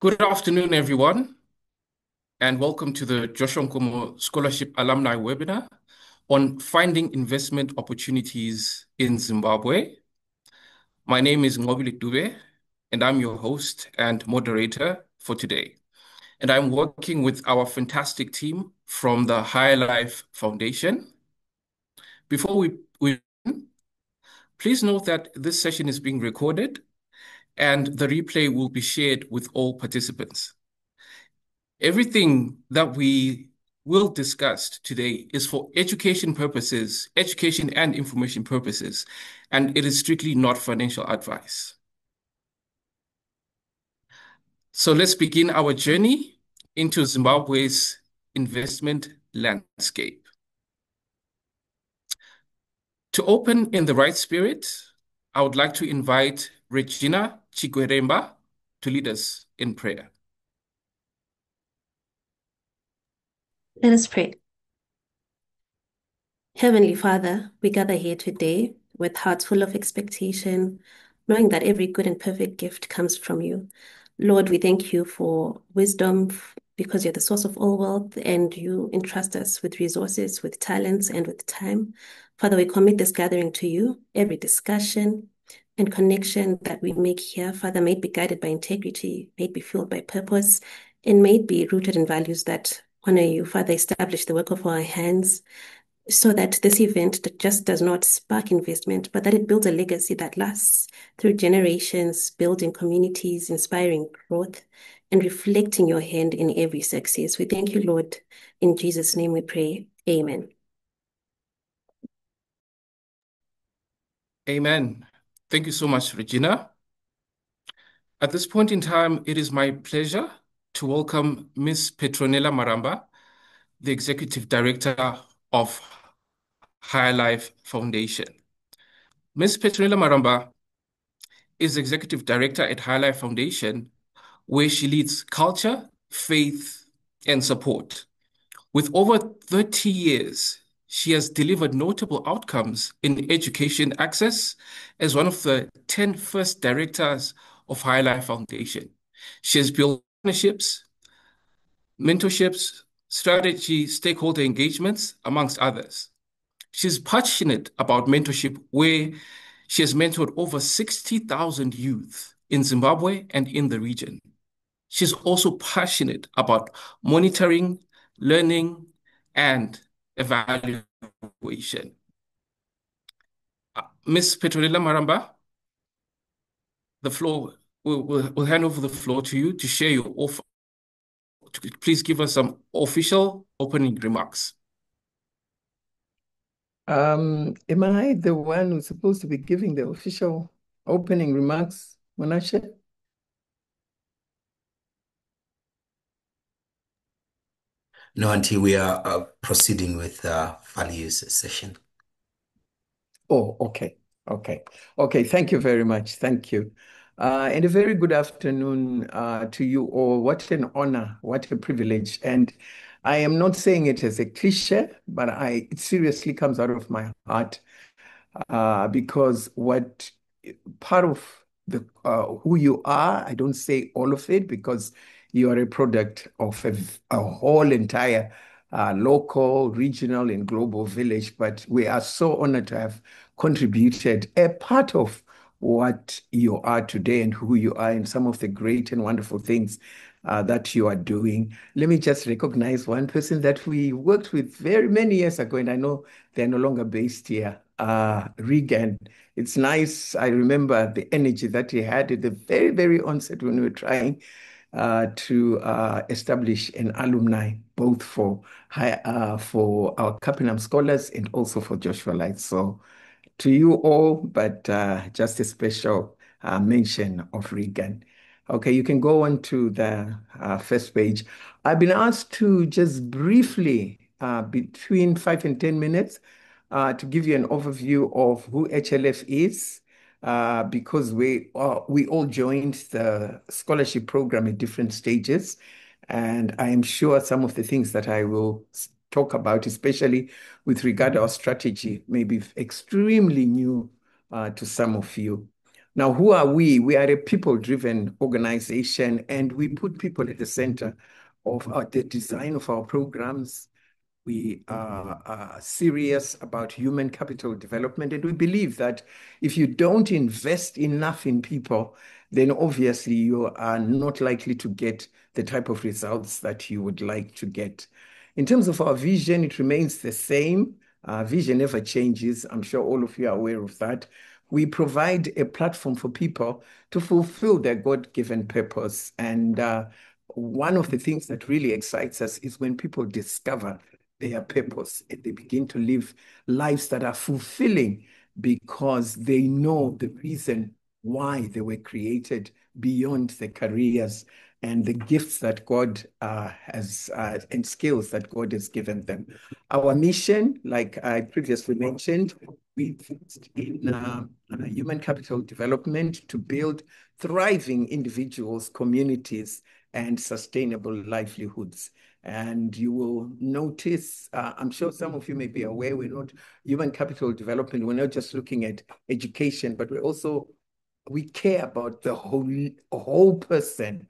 Good afternoon, everyone, and welcome to the Joshua Nkomo Scholarship Alumni webinar on finding investment opportunities in Zimbabwe. My name is Nqobile Dube, and I'm your host and moderator for today. And I'm working with our fantastic team from the High Life Foundation. Before we please note that this session is being recorded and the replay will be shared with all participants. Everything that we will discuss today is for education purposes, education and information purposes, and it is strictly not financial advice. So let's begin our journey into Zimbabwe's investment landscape. To open in the right spirit, I would like to invite Regina Chigweremba to lead us in prayer. Let us pray. Heavenly Father, we gather here today with hearts full of expectation, knowing that every good and perfect gift comes from you. Lord, we thank you for wisdom because you're the source of all wealth and you entrust us with resources, with talents, and with time. Father, we commit this gathering to you. Every discussion and connection that we make here, Father, may it be guided by integrity, may it be fueled by purpose, and may it be rooted in values that honor you. Father, establish the work of our hands so that this event that just does not spark investment, but that it builds a legacy that lasts through generations, building communities, inspiring growth, and reflecting your hand in every success. We thank you, Lord. In Jesus' name we pray. Amen. Amen. Thank you so much, Regina. At this point in time, it is my pleasure to welcome Ms. Petronella Maramba, the Executive Director of High Life Foundation. Ms. Petronella Maramba is Executive Director at High Life Foundation, where she leads culture, faith, and support. With over 30 years, she has delivered notable outcomes in education access as one of the 10 first directors of High Life Foundation. She has built partnerships, mentorships, strategy, stakeholder engagements, amongst others. She's passionate about mentorship, where she has mentored over 60,000 youth in Zimbabwe and in the region. She's also passionate about monitoring, learning, and evaluation. Ms. Petronella Maramba, the floor, we'll hand over the floor to you to share your offer. Please give us some official opening remarks. Am I the one who's supposed to be giving the official opening remarks, Monashe? No, until we are proceeding with values session. Oh, okay. Okay, thank you very much. Thank you. And a very good afternoon to you all. What an honor, what a privilege. And I am not saying it as a cliche, but it seriously comes out of my heart because what part of the who you are, I don't say all of it because you are a product of a whole entire local, regional, and global village. But we are so honored to have contributed a part of what you are today and who you are and some of the great and wonderful things that you are doing. Let me just recognize one person that we worked with very many years ago, and I know they're no longer based here, Regan. It's nice. I remember the energy that he had at the very, very onset when we were trying to establish an alumni, both for our Capenham scholars and also for Joshua Lights. So to you all, but just a special mention of Regan. Okay, you can go on to the first page. I've been asked to just briefly, between 5 and 10 minutes, to give you an overview of who HLF is, because we all joined the scholarship program at different stages. And I am sure some of the things that I will talk about, especially with regard to our strategy, may be extremely new to some of you. Now, who are we? We are a people-driven organization, and we put people at the center of the design of our programs. We are serious about human capital development, and we believe that if you don't invest enough in people, then obviously you are not likely to get the type of results that you would like to get. In terms of our vision, it remains the same. Our vision never changes. I'm sure all of you are aware of that. We provide a platform for people to fulfill their God-given purpose. And one of the things that really excites us is when people discover their purpose and they begin to live lives that are fulfilling because they know the reason why they were created beyond the careers and the gifts that God has and skills that God has given them. Our mission, like I previously mentioned, we invest in human capital development to build thriving individuals, communities, and sustainable livelihoods. And you will notice, I'm sure some of you may be aware, we're not human capital development. We're not just looking at education, but we care about the whole person.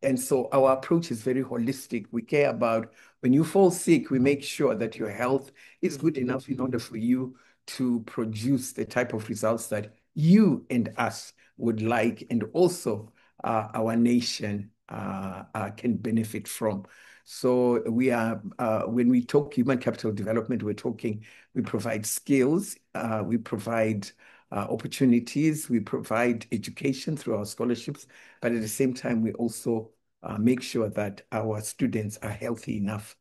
And so our approach is very holistic. We care about when you fall sick, we make sure that your health is good enough in order for you to produce the type of results that you and us would like, and also our nation can benefit from. So when we talk human capital development, we provide skills, we provide opportunities, we provide education through our scholarships, but at the same time, we also make sure that our students are healthy enough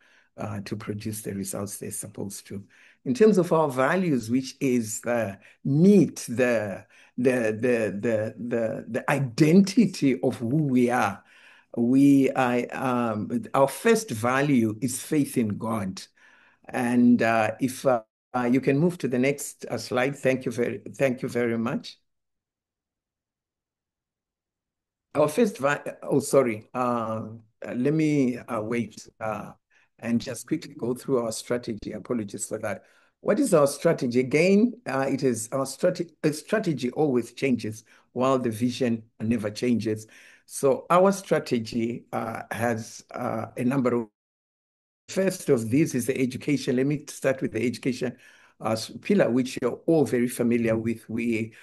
to produce the results they're supposed to. In terms of our values, which is the identity of who we are, our first value is faith in God. And if you can move to the next slide, thank you very much. Our first sorry. Let me wait and just quickly go through our strategy. Apologies for that. What is our strategy? Again, it is our strategy. A strategy always changes while the vision never changes. So our strategy has a number of. First of these is the education. Let me start with the education pillar, which you're all very familiar with. We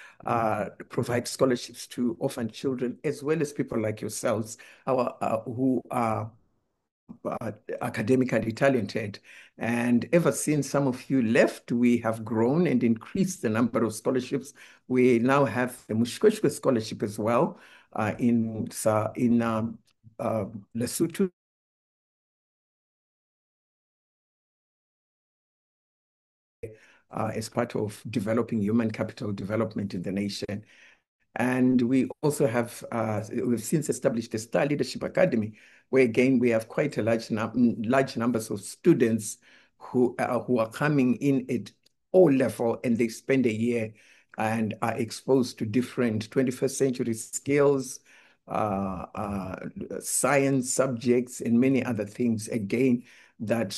provide scholarships to orphan children, as well as people like yourselves who are academically talented. And ever since some of you left, we have grown and increased the number of scholarships. We now have the Mutsikiwa scholarship as well in Lesotho. As part of developing human capital development in the nation. And we also have, we've since established a Star Leadership Academy, where again, we have quite a large numbers of students who are coming in at all level, and they spend a year and are exposed to different 21st century skills, science subjects, and many other things, again, that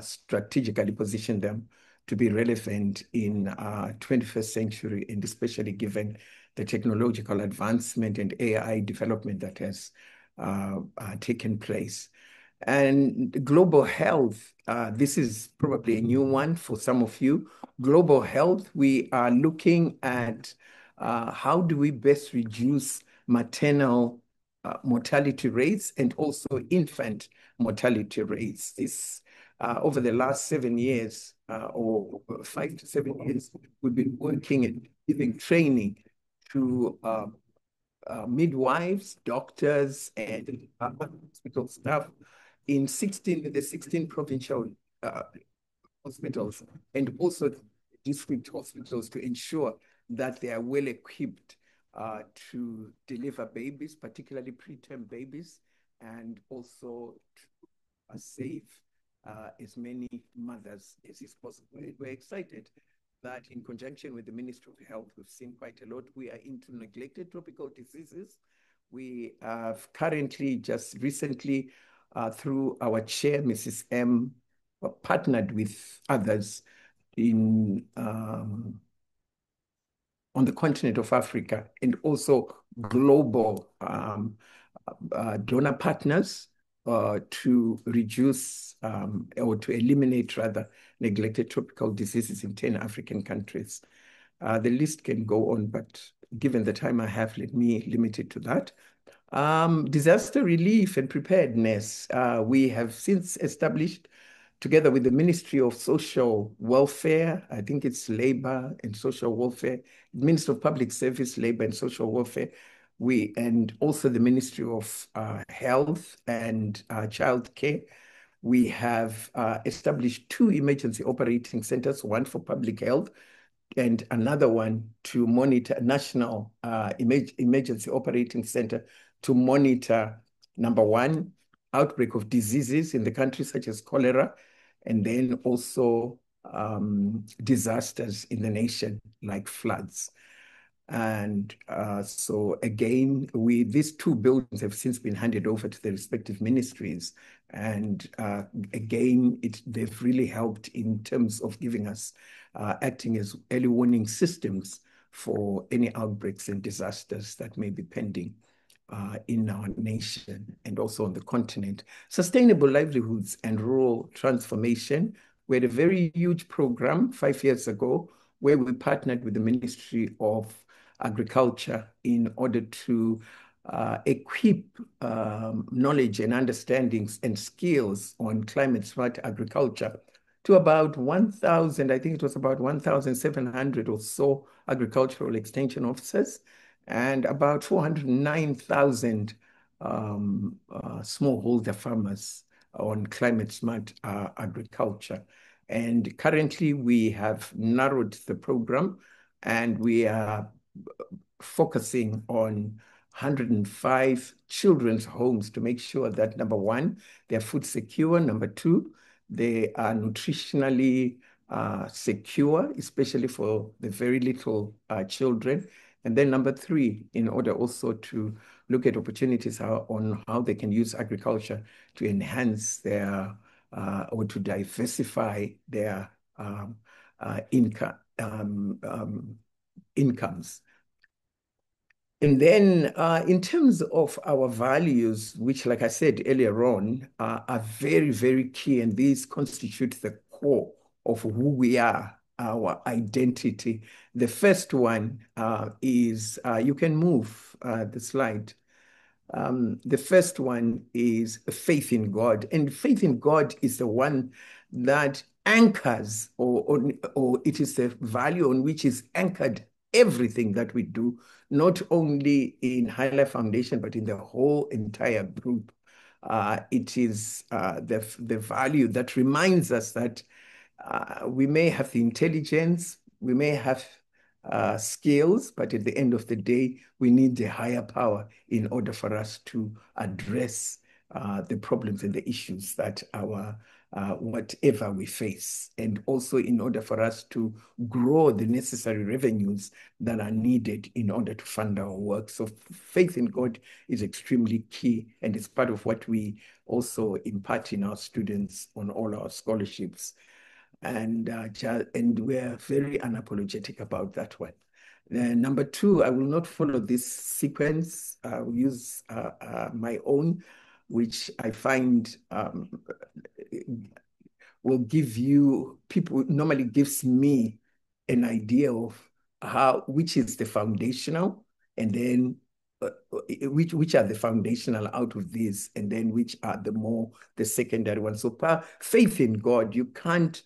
strategically position them to be relevant in 21st century, and especially given the technological advancement and AI development that has taken place. And global health, this is probably a new one for some of you. Global health, we are looking at how do we best reduce maternal mortality rates and also infant mortality rates. This over the last 7 years or 5 to 7 years, we've been working and giving training to midwives, doctors, and hospital staff in the 16 provincial hospitals and also district hospitals to ensure that they are well equipped to deliver babies, particularly preterm babies, and also to save as many mothers as is possible. We're excited that in conjunction with the Ministry of Health, we've seen quite a lot. We are into neglected tropical diseases. We have currently, just recently, through our chair, Mrs. M, partnered with others in on the continent of Africa, and also global donor partners to reduce or to eliminate rather neglected tropical diseases in 10 African countries. The list can go on, but given the time I have, let me limit it to that. Disaster relief and preparedness. We have since established, together with the Ministry of Social Welfare, I think it's Labor and Social Welfare, Ministry of Public Service, Labor and Social Welfare, and also the Ministry of Health and Child Care. We have established 2 emergency operating centers, one for public health and another one to monitor National Emergency Operating Center to monitor, number one, outbreak of diseases in the country such as cholera, and then also disasters in the nation like floods. And so again, these 2 buildings have since been handed over to the respective ministries. And again, they've really helped in terms of giving us, acting as early warning systems for any outbreaks and disasters that may be pending in our nation and also on the continent. Sustainable livelihoods and rural transformation. We had a very huge program 5 years ago where we partnered with the Ministry of Agriculture in order to equip knowledge and understandings and skills on climate smart agriculture to about 1,000, I think it was about 1,700 or so agricultural extension officers and about 409,000 smallholder farmers on climate smart agriculture. And currently we have narrowed the program and we are focusing on 105 children's homes to make sure that, number one, they're food secure. Number two, they are nutritionally secure, especially for the very little children. And then number three, in order also to look at opportunities on how they can use agriculture to enhance their or to diversify their incomes. And then in terms of our values, which, like I said earlier on, are very, very key, and these constitute the core of who we are, our identity. The first one is, you can move the slide. The first one is faith in God. And faith in God is the one that anchors, or it is the value on which is anchored everything that we do, not only in High Life Foundation, but in the whole entire group. It is the value that reminds us that we may have the intelligence, we may have skills, but at the end of the day, we need a higher power in order for us to address the problems and the issues that whatever we face, and also in order for us to grow the necessary revenues that are needed in order to fund our work. So faith in God is extremely key, and it's part of what we also impart in our students on all our scholarships. And we're very unapologetic about that one. Number two, I will not follow this sequence. I will use my own, which I find will give you, people normally gives me an idea of which is the foundational, and then which are the foundational out of these, and then which are the secondary ones. So faith in God, you can't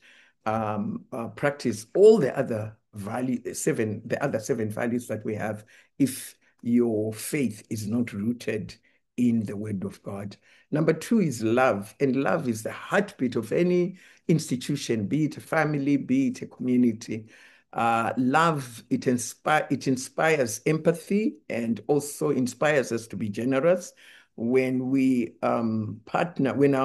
practice all the other other seven values that we have if your faith is not rooted in the Word of God. Number two is love, and love is the heartbeat of any institution, be it a family, be it a community. Love, it inspires empathy and also inspires us to be generous. When we partner, when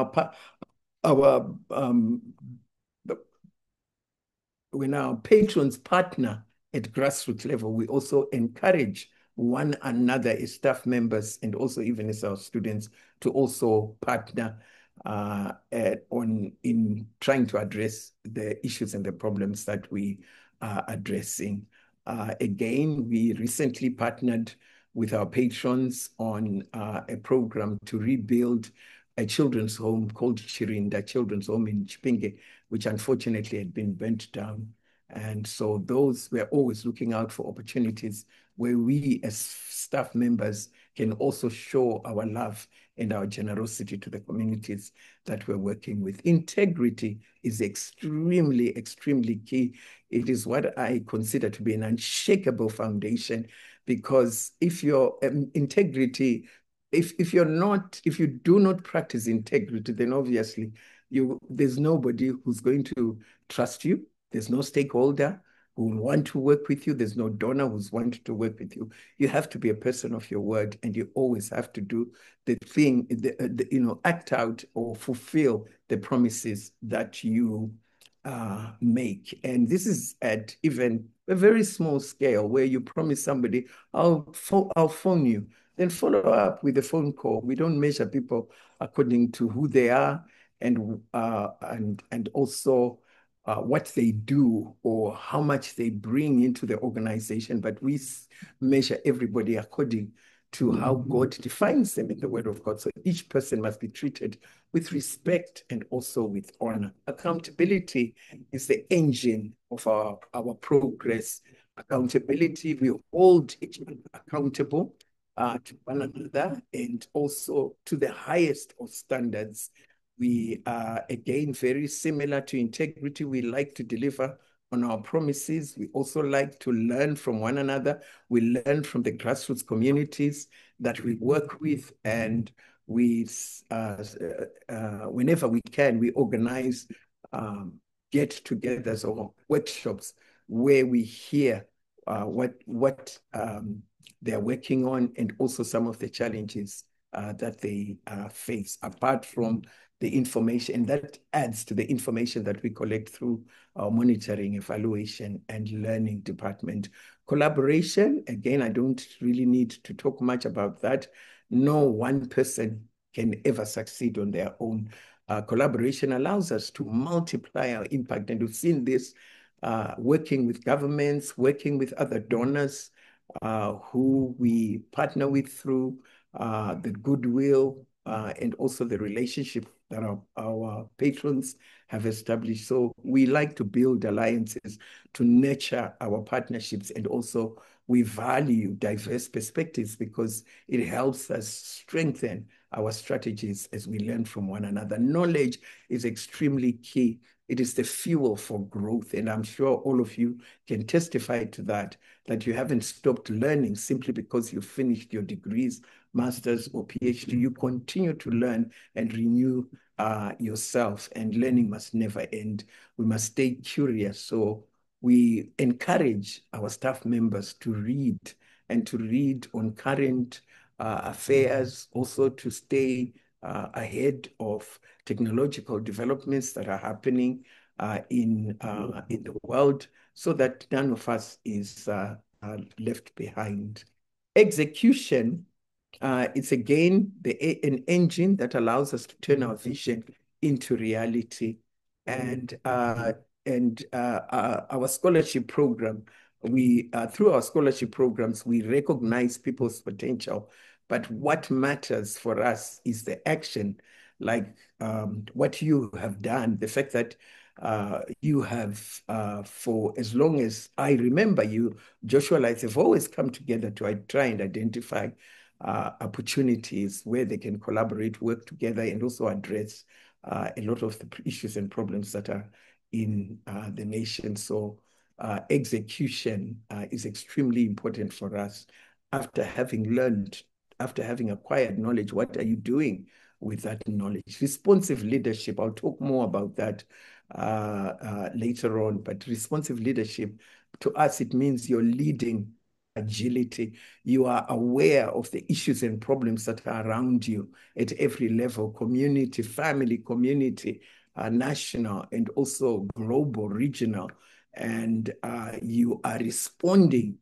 our patrons partner at grassroots level, we also encourage one another as staff members and also even as our students to also partner in trying to address the issues and the problems that we are addressing. Again, we recently partnered with our patrons on a program to rebuild a children's home called Chirinda Children's Home in Chipinge, which unfortunately had been burnt down. And so those, we're always looking out for opportunities where we as staff members can also show our love and our generosity to the communities that we're working with. Integrity is extremely, extremely key. It is what I consider to be an unshakable foundation, because if your integrity, if you do not practice integrity, then obviously there's nobody who's going to trust you. There's no stakeholder who will want to work with you. There's no donor who's wanting to work with you. You have to be a person of your word, and you always have to do the thing, act out or fulfill the promises that you make. And this is at even a very small scale where you promise somebody, I'll phone you, then follow up with a phone call. We don't measure people according to who they are and also what they do or how much they bring into the organization, but we measure everybody according to how God defines them in the Word of God. So each person must be treated with respect and also with honor. Accountability is the engine of our progress. Accountability, we hold each other accountable to one another and also to the highest of standards. We are, again, very similar to integrity. We like to deliver on our promises. We also like to learn from one another. We learn from the grassroots communities that we work with, and we, whenever we can, we organize get-togethers or workshops where we hear what they're working on and also some of the challenges that they face, apart from the information, and that adds to the information that we collect through our monitoring, evaluation, and learning department. Collaboration, again, I don't really need to talk much about that. No one person can ever succeed on their own. Collaboration allows us to multiply our impact, and we've seen this working with governments, working with other donors who we partner with through the goodwill and also the relationship that our patrons have established. So we like to build alliances to nurture our partnerships, and also we value diverse perspectives because it helps us strengthen our strategies as we learn from one another. Knowledge is extremely key. It is the fuel for growth, and I'm sure all of you can testify to that you haven't stopped learning simply because you finished your degrees, master's or PhD. You continue to learn and renew yourself, and learning must never end. We must stay curious. So we encourage our staff members to read, and to read on current affairs, also to stay ahead of technological developments that are happening in the world, so that none of us is left behind. Execution, it's again an engine that allows us to turn our vision into reality. And our scholarship program, through our scholarship programs, we recognize people's potential. But what matters for us is the action, like what you have done, the fact that you have, for as long as I remember you, Joshua Lights have always come together to try and identify opportunities where they can collaborate, work together, and also address a lot of the issues and problems that are in the nation. So execution is extremely important for us. After having acquired knowledge, what are you doing with that knowledge? Responsive leadership, I'll talk more about that later on, but responsive leadership, to us, it means you're leading agility. You are aware of the issues and problems that are around you at every level: community, family, community, national, and also global, regional. And you are responding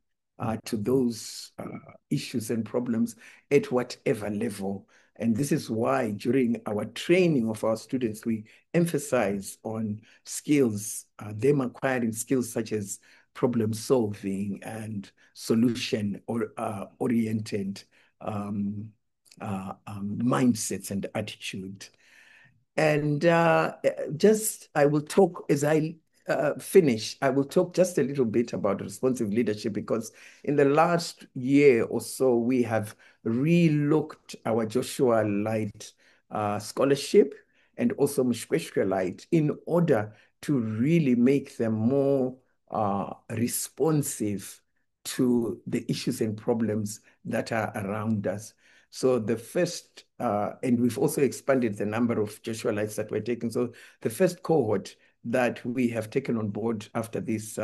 to those issues and problems at whatever level. And this is why during our training of our students, we emphasize on skills, them acquiring skills such as problem solving and solution or oriented mindsets and attitude. And I will talk as I finish, I will talk just a little bit about responsive leadership, because in the last year or so, we have relooked our Joshua Light scholarship and also Mshweshwe Light in order to really make them more responsive to the issues and problems that are around us. So the first, and we've also expanded the number of Joshua Lights that we're taking. So the first cohort that we have taken on board after this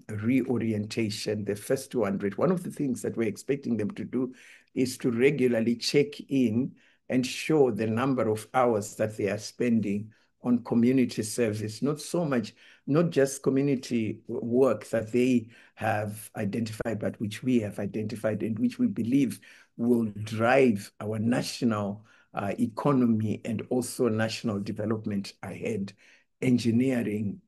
reorientation, the first 200, one of the things that we're expecting them to do is to regularly check in and show the number of hours that they are spending on community service, not just community work that they have identified, but which we have identified and which we believe will drive our national economy and also national development ahead. Engineering,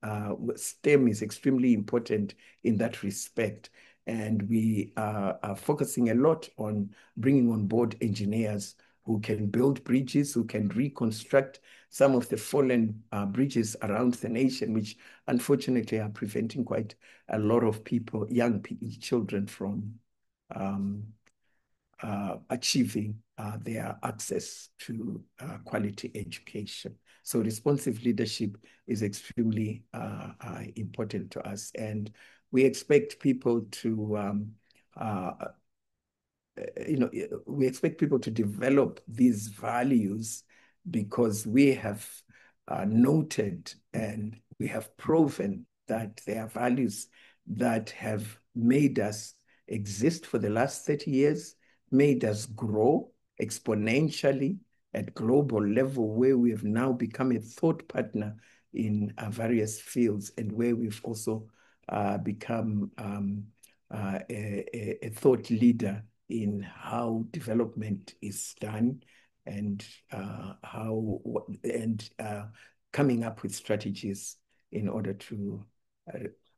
STEM is extremely important in that respect. And we are focusing a lot on bringing on board engineers who can build bridges, who can reconstruct some of the fallen bridges around the nation, which unfortunately are preventing quite a lot of people, young people, children from achieving their access to quality education. So responsive leadership is extremely important to us. And we expect people to, we expect people to develop these values because we have noted and we have proven that they are values that have made us exist for the last 30 years, made us grow exponentially at global level, where we have now become a thought partner in various fields, and where we've also become a thought leader in how development is done and coming up with strategies in order to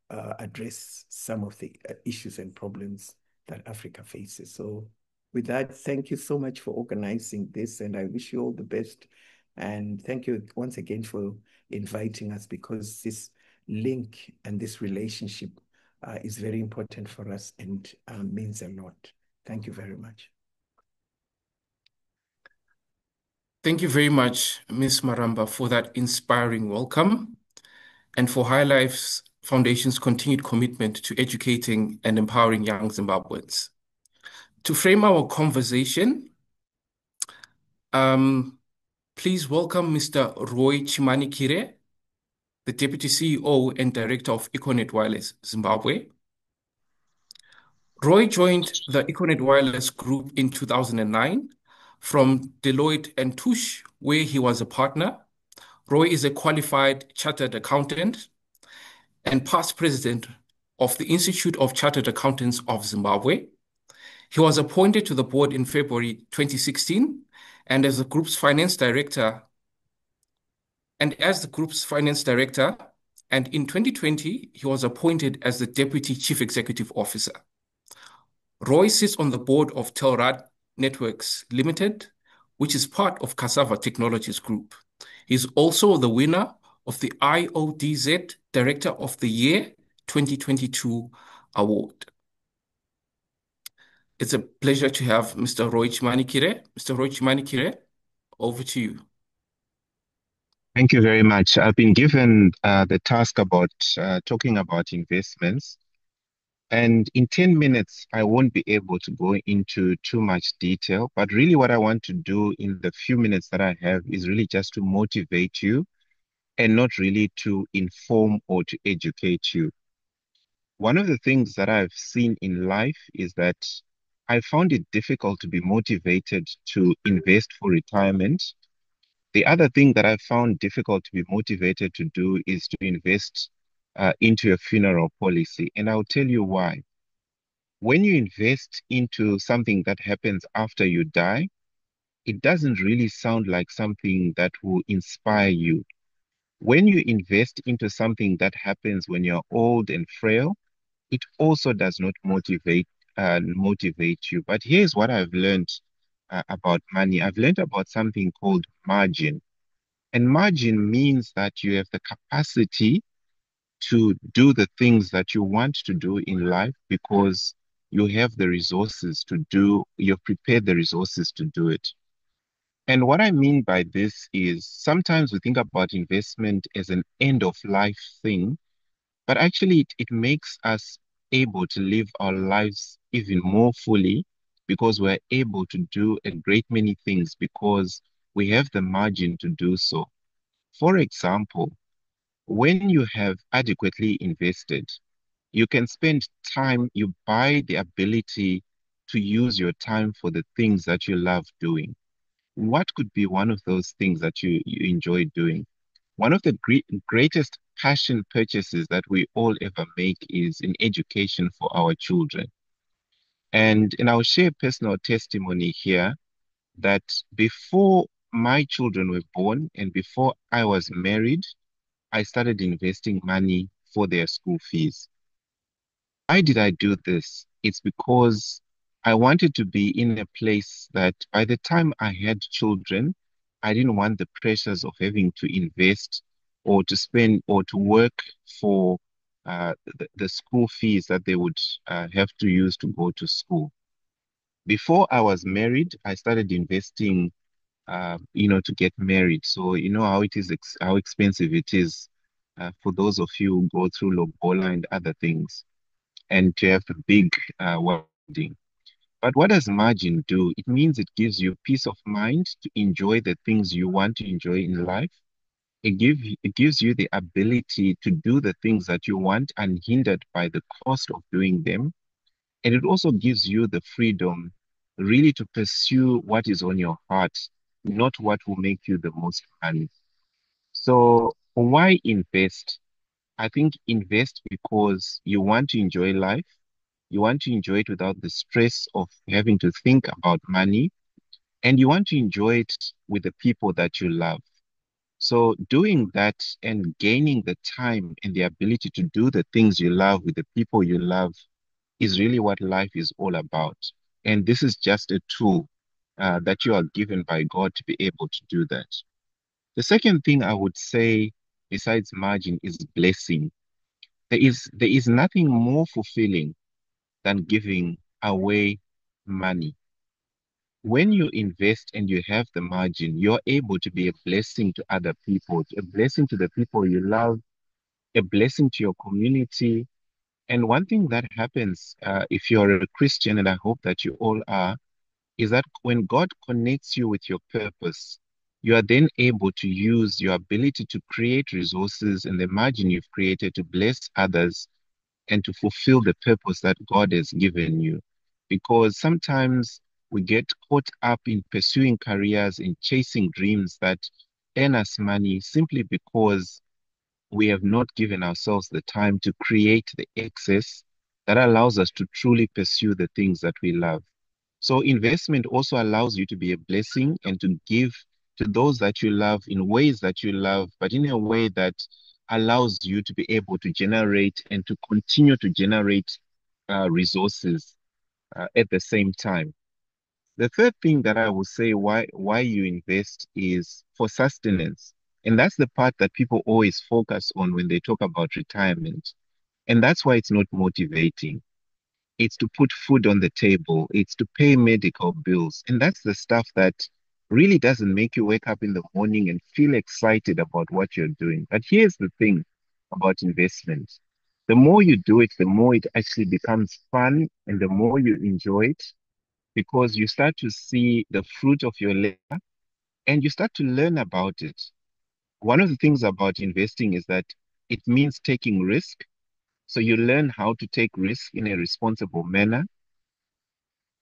address some of the issues and problems that Africa faces. So with that, thank you so much for organizing this, and I wish you all the best. And thank you once again for inviting us, because this link and this relationship is very important for us and means a lot. Thank you very much. Thank you very much, Ms. Maramba, for that inspiring welcome and for High Life's Foundation's continued commitment to educating and empowering young Zimbabweans. To frame our conversation, please welcome Mr. Roy Chimanikire, the Deputy CEO and Director of Econet Wireless Zimbabwe. Roy joined the Econet Wireless Group in 2009 from Deloitte and Touche, where he was a partner. Roy is a qualified chartered accountant and past president of the Institute of Chartered Accountants of Zimbabwe. He was appointed to the board in February 2016, and as the group's finance director, and in 2020, he was appointed as the Deputy Chief Executive Officer. Roy sits on the board of Telrad Networks Limited, which is part of Cassava Technologies Group. He's also the winner of the IODZ Director of the Year 2022 award. It's a pleasure to have Mr. Roy Chimanikire. Mr. Roy Chimanikire, over to you. Thank you very much. I've been given the task about talking about investments. And in 10 minutes, I won't be able to go into too much detail. But really what I want to do in the few minutes that I have is really just to motivate you and not really to inform or to educate you. One of the things that I've seen in life is that I found it difficult to be motivated to invest for retirement. The other thing that I found difficult to be motivated to do is to invest into a funeral policy. And I'll tell you why. When you invest into something that happens after you die, it doesn't really sound like something that will inspire you. When you invest into something that happens when you're old and frail, it also does not motivate you. But here's what I've learned about money. I've learned about something called margin. And margin means that you have the capacity to do the things that you want to do in life because you have the resources to do, you've prepared the resources to do it. And what I mean by this is sometimes we think about investment as an end of life thing, but actually it makes us able to live our lives even more fully because we're able to do a great many things because we have the margin to do so. For example, when you have adequately invested, you can spend time, you buy the ability to use your time for the things that you love doing. What could be one of those things that you enjoy doing? One of the greatest passion purchases that we all ever make is in education for our children. And I'll share personal testimony here that before my children were born and before I was married, I started investing money for their school fees. Why did I do this? It's because I wanted to be in a place that by the time I had children, I didn't want the pressures of having to invest or to spend or to work for the school fees that they would have to use to go to school. Before I was married, I started investing, to get married. So you know how it is, how expensive it is for those of you who go through lobola and other things and to have a big wedding. But what does margin do? It means it gives you peace of mind to enjoy the things you want to enjoy in life. It gives you the ability to do the things that you want unhindered by the cost of doing them. And it also gives you the freedom really to pursue what is on your heart, not what will make you the most money. So why invest? I think invest because you want to enjoy life. You want to enjoy it without the stress of having to think about money, and you want to enjoy it with the people that you love. So doing that and gaining the time and the ability to do the things you love with the people you love is really what life is all about. And this is just a tool that you are given by God to be able to do that. The second thing I would say, besides margin, is blessing. There is nothing more fulfilling than giving away money. When you invest and you have the margin, you're able to be a blessing to other people, a blessing to the people you love, a blessing to your community. And one thing that happens if you're a Christian, and I hope that you all are, is that when God connects you with your purpose, you are then able to use your ability to create resources and the margin you've created to bless others and to fulfill the purpose that God has given you. Because sometimes we get caught up in pursuing careers and chasing dreams that earn us money simply because we have not given ourselves the time to create the excess that allows us to truly pursue the things that we love. So investment also allows you to be a blessing and to give to those that you love in ways that you love, but in a way that allows you to be able to generate and to continue to generate resources at the same time. The third thing that I would say why you invest is for sustenance. And that's the part that people always focus on when they talk about retirement. And that's why it's not motivating. It's to put food on the table. It's to pay medical bills. And that's the stuff that really doesn't make you wake up in the morning and feel excited about what you're doing. But here's the thing about investment. The more you do it, the more it actually becomes fun and the more you enjoy it because you start to see the fruit of your labor and you start to learn about it. One of the things about investing is that it means taking risk. So you learn how to take risk in a responsible manner.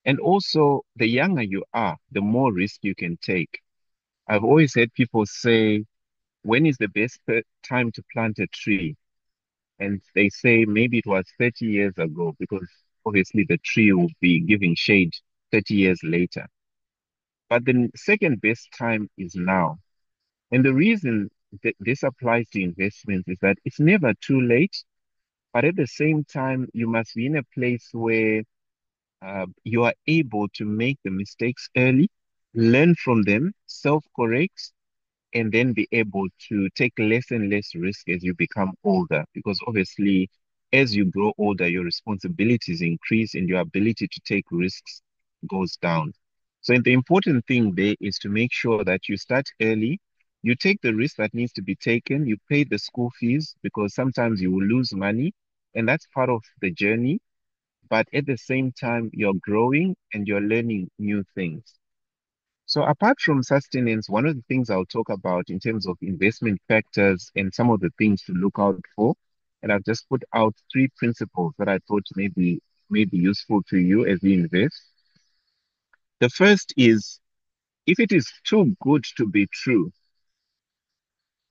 And also, the younger you are, the more risk you can take. I've always heard people say, when is the best time to plant a tree? And they say maybe it was 30 years ago, because obviously the tree will be giving shade 30 years later. But the second best time is now. And the reason this applies to investments is that it's never too late, but at the same time, you must be in a place where you are able to make the mistakes early, learn from them, self-correct, and then be able to take less and less risk as you become older. Because obviously, as you grow older, your responsibilities increase and your ability to take risks goes down. So the important thing there is to make sure that you start early. You take the risk that needs to be taken. You pay the school fees because sometimes you will lose money, and that's part of the journey. But at the same time, you're growing and you're learning new things. So apart from sustenance, one of the things I'll talk about in terms of investment factors and some of the things to look out for, and I've just put out three principles that I thought may be useful to you as you invest. The first is if it is too good to be true,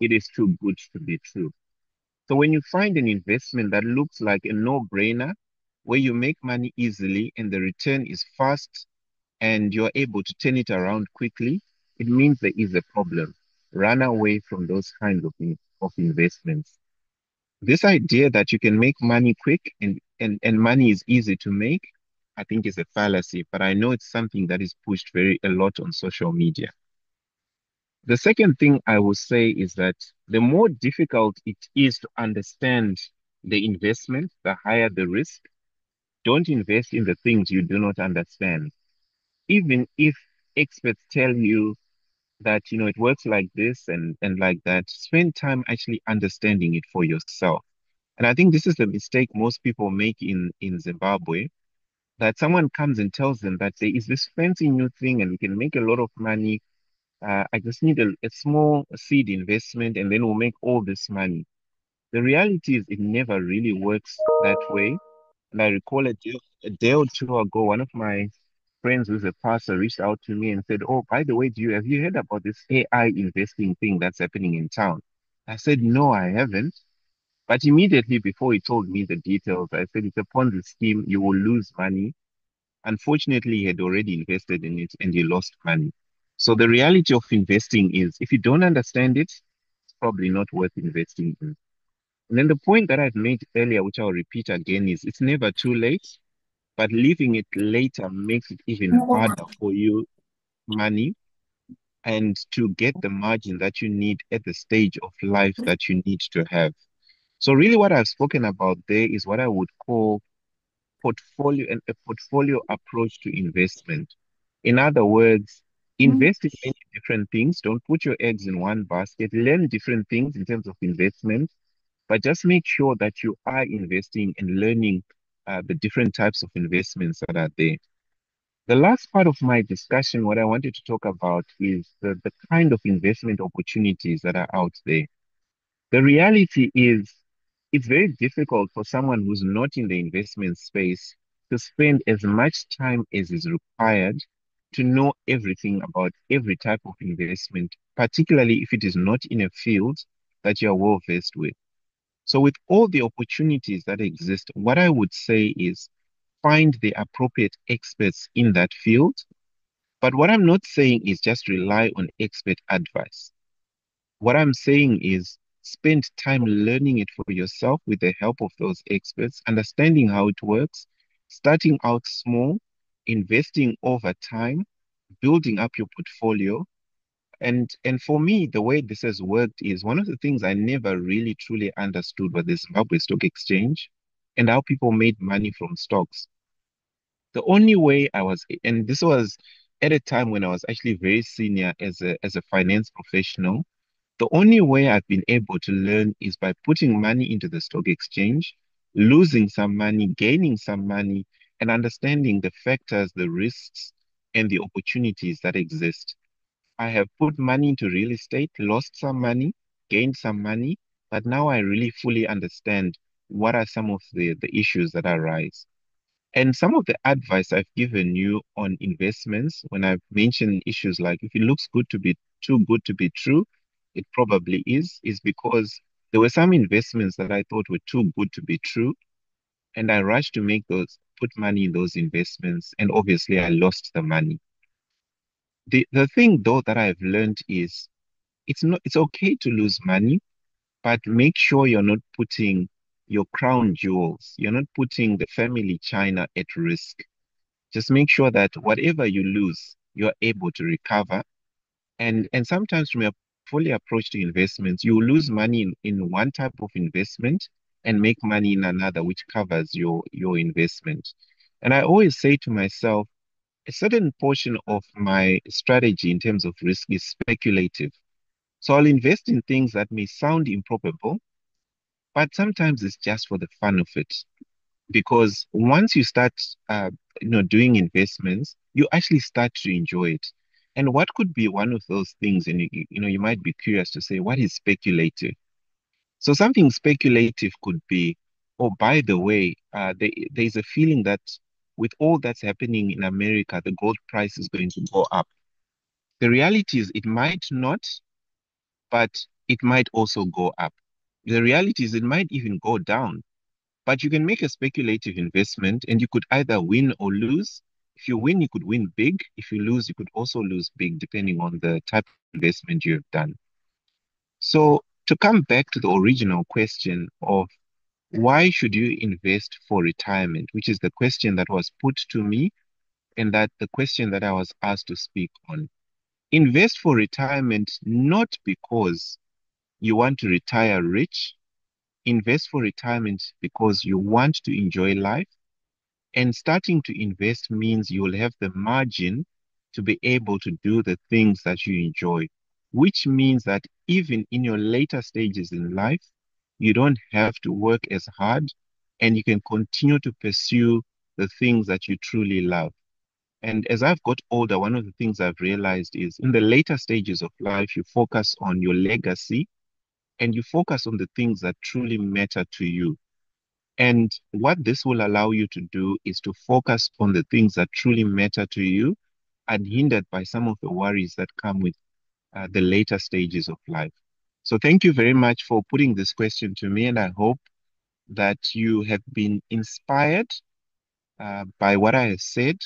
it is too good to be true. So when you find an investment that looks like a no-brainer, where you make money easily and the return is fast and you're able to turn it around quickly, it means there is a problem. Run away from those kinds of investments. This idea that you can make money quick and money is easy to make, I think is a fallacy, but I know it's something that is pushed a lot on social media. The second thing I will say is that the more difficult it is to understand the investment, the higher the risk. Don't invest in the things you do not understand. Even if experts tell you that it works like this and like that, spend time actually understanding it for yourself. And I think this is the mistake most people make in Zimbabwe, that someone comes and tells them that there is this fancy new thing and we can make a lot of money. I just need a small seed investment and then we'll make all this money. The reality is it never really works that way. And I recall a day or two ago, one of my friends who's a pastor reached out to me and said, "Oh, by the way, have you heard about this AI investing thing that's happening in town?" I said, "No, I haven't." But immediately before he told me the details, I said, "It's a Ponzi scheme. You will lose money." Unfortunately, he had already invested in it and he lost money. So the reality of investing is if you don't understand it, it's probably not worth investing in. And then the point that I've made earlier, which I'll repeat again, is it's never too late, but leaving it later makes it even harder for you money and to get the margin that you need at the stage of life that you need to have. So really what I've spoken about there is what I would call portfolio and a portfolio approach to investment. In other words, invest in many different things. Don't put your eggs in one basket. Learn different things in terms of investment, but just make sure that you are investing and learning the different types of investments that are there. The last part of my discussion, what I wanted to talk about is the kind of investment opportunities that are out there. The reality is it's very difficult for someone who's not in the investment space to spend as much time as is required to know everything about every type of investment, particularly if it is not in a field that you're well versed with. So with all the opportunities that exist, what I would say is find the appropriate experts in that field. But what I'm not saying is just rely on expert advice. What I'm saying is spend time learning it for yourself with the help of those experts, understanding how it works, starting out small, investing over time, building up your portfolio. And for me, the way this has worked is one of the things I never really truly understood was the Zimbabwe Stock Exchange and how people made money from stocks. The only way and this was at a time when I was actually very senior as a finance professional. The only way I've been able to learn is by putting money into the stock exchange, losing some money, gaining some money, and understanding the factors, the risks, and the opportunities that exist. I have put money into real estate, lost some money, gained some money, but now I really fully understand what are some of the issues that arise. And some of the advice I've given you on investments, when I've mentioned issues like if it looks good to be too good to be true, it probably is because there were some investments that I thought were too good to be true. And I rushed to put money in those investments. And obviously I lost the money. The thing though that I've learned is it's okay to lose money, but make sure you're not putting your crown jewels, you're not putting the family china at risk. Just make sure that whatever you lose, you're able to recover. And sometimes from your portfolio approach to investments, you lose money in one type of investment and make money in another, which covers your investment. And I always say to myself, a certain portion of my strategy in terms of risk is speculative. So I'll invest in things that may sound improbable, but sometimes it's just for the fun of it. Because once you start, doing investments, you actually start to enjoy it. And what could be one of those things? And you might be curious to say, what is speculative? So something speculative could be, oh, by the way, there's a feeling that with all that's happening in America, the gold price is going to go up. The reality is it might not, but it might also go up. The reality is it might even go down. But you can make a speculative investment and you could either win or lose. If you win, you could win big. If you lose, you could also lose big, depending on the type of investment you have done. So, to come back to the original question of why should you invest for retirement, which is the question that was put to me and that the question that I was asked to speak on. Invest for retirement not because you want to retire rich. Invest for retirement because you want to enjoy life. And starting to invest means you will have the margin to be able to do the things that you enjoy, which means that even in your later stages in life, you don't have to work as hard and you can continue to pursue the things that you truly love. And as I've got older, one of the things I've realized is in the later stages of life, you focus on your legacy and you focus on the things that truly matter to you. And what this will allow you to do is to focus on the things that truly matter to you, unhindered by some of the worries that come with the later stages of life. So thank you very much for putting this question to me, and I hope that you have been inspired by what I have said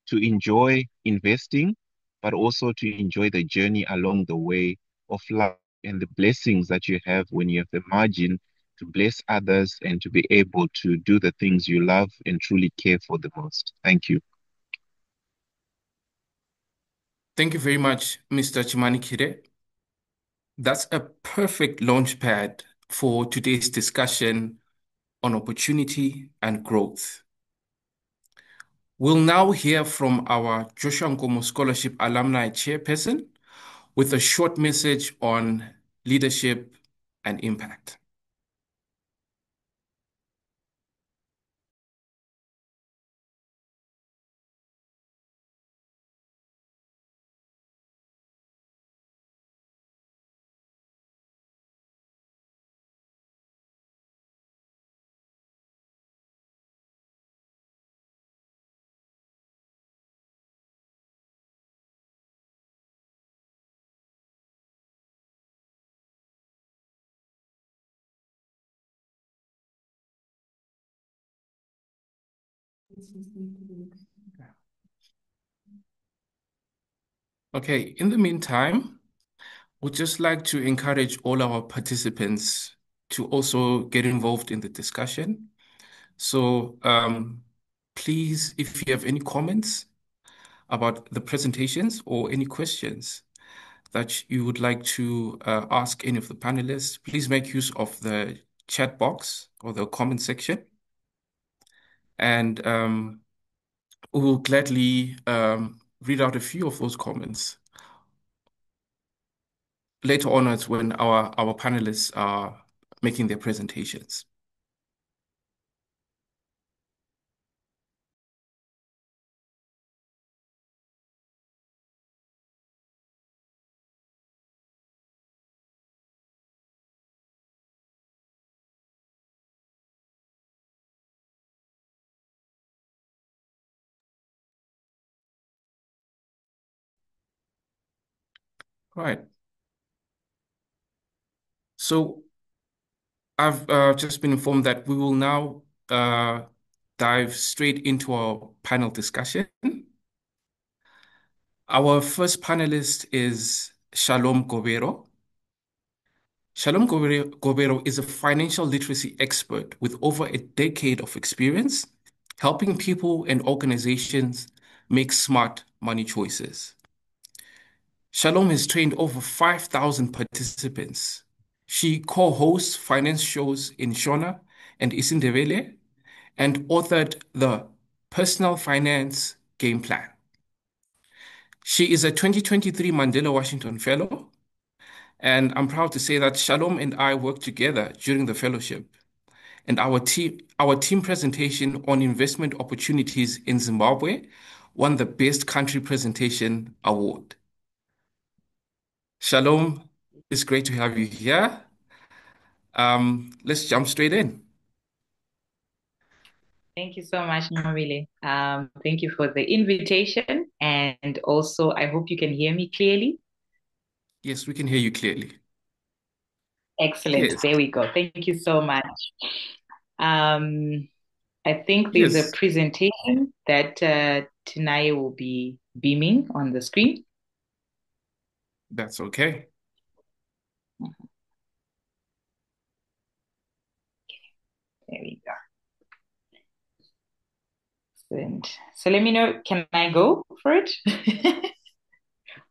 to enjoy investing, but also to enjoy the journey along the way of life and the blessings that you have when you have the margin to bless others and to be able to do the things you love and truly care for the most. Thank you. Thank you very much, Mr. Chimanikire. That's a perfect launch pad for today's discussion on opportunity and growth. We'll now hear from our Joshua Nkomo Scholarship Alumni Chairperson with a short message on leadership and impact. Okay, in the meantime, we'd just like to encourage all our participants to also get involved in the discussion. So please, if you have any comments about the presentations or any questions that you would like to ask any of the panelists, please make use of the chat box or the comment section. And we will gladly read out a few of those comments later on as when our panelists are making their presentations. Right. So I've just been informed that we will now dive straight into our panel discussion. Our first panelist is Shalom Govere. Shalom Govere is a financial literacy expert with over a decade of experience helping people and organizations make smart money choices. Shalom has trained over 5,000 participants. She co-hosts finance shows in Shona and Isindebele and authored the Personal Finance Game Plan. She is a 2023 Mandela Washington Fellow, and I'm proud to say that Shalom and I worked together during the fellowship. And our team presentation on investment opportunities in Zimbabwe won the Best Country Presentation Award. Shalom, it's great to have you here. Let's jump straight in. Thank you so much, Nqobile. Thank you for the invitation, and also I hope you can hear me clearly. Yes, we can hear you clearly. Excellent. Yes. There we go. Thank you so much. I think there's a Yes, presentation that Tinaya will be beaming on the screen. that's okay. There we go. Excellent. So let me know, can I go for it?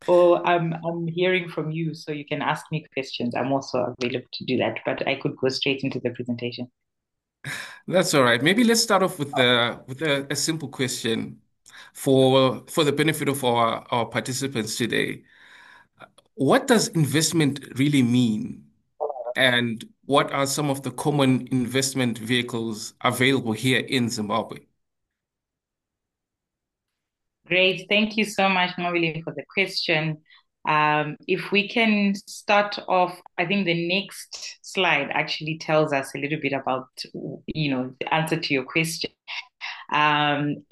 Or I'm hearing from you, so you can ask me questions. I'm also available to do that, but I could go straight into the presentation. That's all right. Maybe let's start off with a simple question for the benefit of our participants today. What does investment really mean? And what are some of the common investment vehicles available here in Zimbabwe? Great. Thank you so much, Nqobile, for the question. If we can start off, I think the next slide actually tells us a little bit about, the answer to your question. And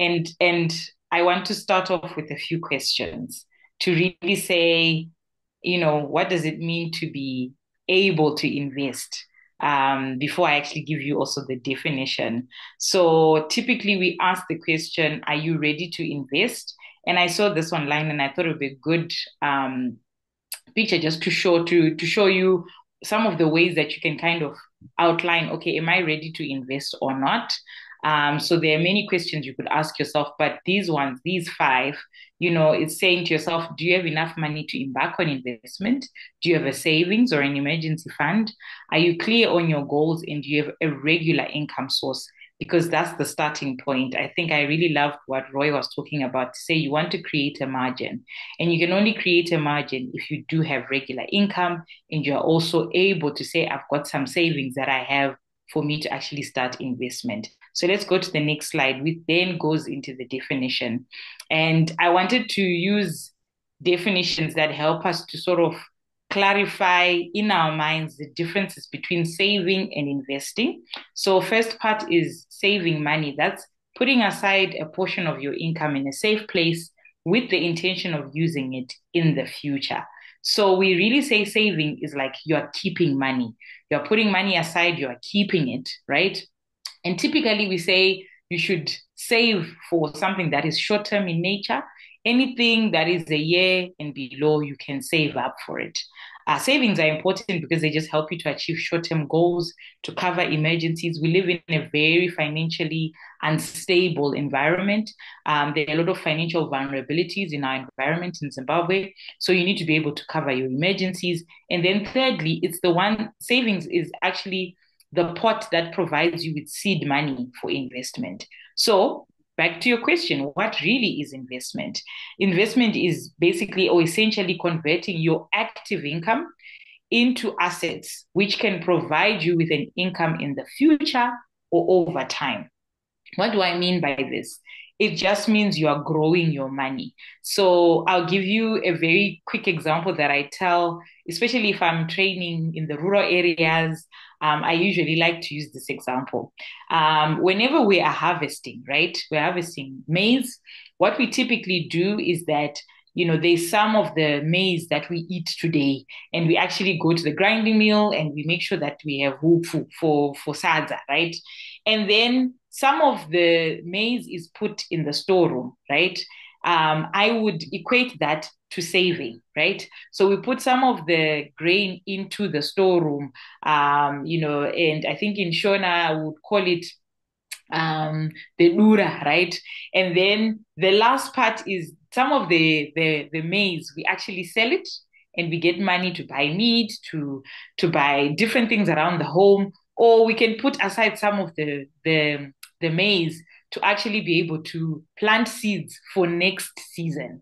I want to start off with a few questions to really say, what does it mean to be able to invest? Before I actually give you also the definition. So typically we ask the question, are you ready to invest? And I saw this online and I thought it would be a good picture just to show you some of the ways that you can kind of outline, okay, am I ready to invest or not? So there are many questions you could ask yourself, but these five, it's saying to yourself, do you have enough money to embark on investment? Do you have a savings or an emergency fund? Are you clear on your goals and do you have a regular income source? Because that's the starting point. I think I really loved what Roy was talking about to say you want to create a margin. And you can only create a margin if you do have regular income and you're also able to say, I've got some savings that I have for me to actually start investment. So let's go to the next slide, which then goes into the definition. And I wanted to use definitions that help us to sort of clarify in our minds the differences between saving and investing. So first part is saving money. That's putting aside a portion of your income in a safe place with the intention of using it in the future. So we really say saving is like you're keeping money. You're putting money aside, you're keeping it, right? And typically we say you should save for something that is short term in nature. Anything that is a year and below, you can save up for it. Savings are important because they just help you to achieve short-term goals, to cover emergencies. We live in a very financially unstable environment. There are a lot of financial vulnerabilities in our environment in Zimbabwe. So you need to be able to cover your emergencies. And then thirdly, savings is actually the pot that provides you with seed money for investment. So back to your question, what really is investment? Investment is basically or essentially converting your active income into assets, which can provide you with an income in the future or over time. What do I mean by this? It just means you are growing your money. So I'll give you a very quick example that I tell, especially if I'm training in the rural areas. I usually like to use this example. Whenever we are harvesting, right? We're harvesting maize. What we typically do is that there's some of the maize that we eat today, and we actually go to the grinding mill and we make sure that we have hufu for sadza, right? And then some of the maize is put in the storeroom, right? I would equate that to saving, right? So we put some of the grain into the storeroom, and I think in Shona I would call it the lura, right? And then the last part is some of the maize. We actually sell it, and we get money to buy meat, to buy different things around the home, or we can put aside some of the maize to actually be able to plant seeds for next season.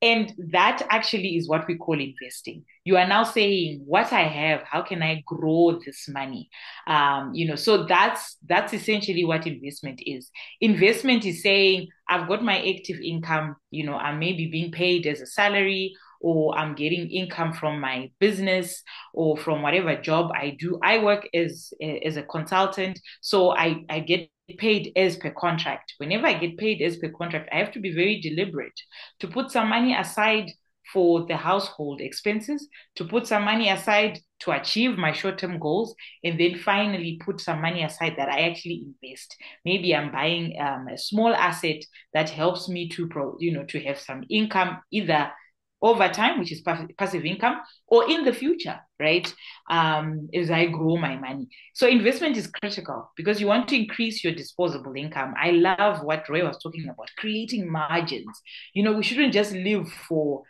And that actually is what we call investing. You are now saying, what I have, how can I grow this money? So that's essentially what investment is. Investment is saying, I've got my active income, I'm maybe being paid as a salary, or I'm getting income from my business or from whatever job I do. I work as a consultant, so I get paid as per contract. Whenever I get paid as per contract, I have to be very deliberate to put some money aside for the household expenses, to put some money aside to achieve my short-term goals, and then finally put some money aside that I actually invest. Maybe I'm buying a small asset that helps me to have some income, either over time, which is passive income, or in the future, right? As I grow my money. So investment is critical because you want to increase your disposable income. I love what Roy was talking about, creating margins. We shouldn't just live for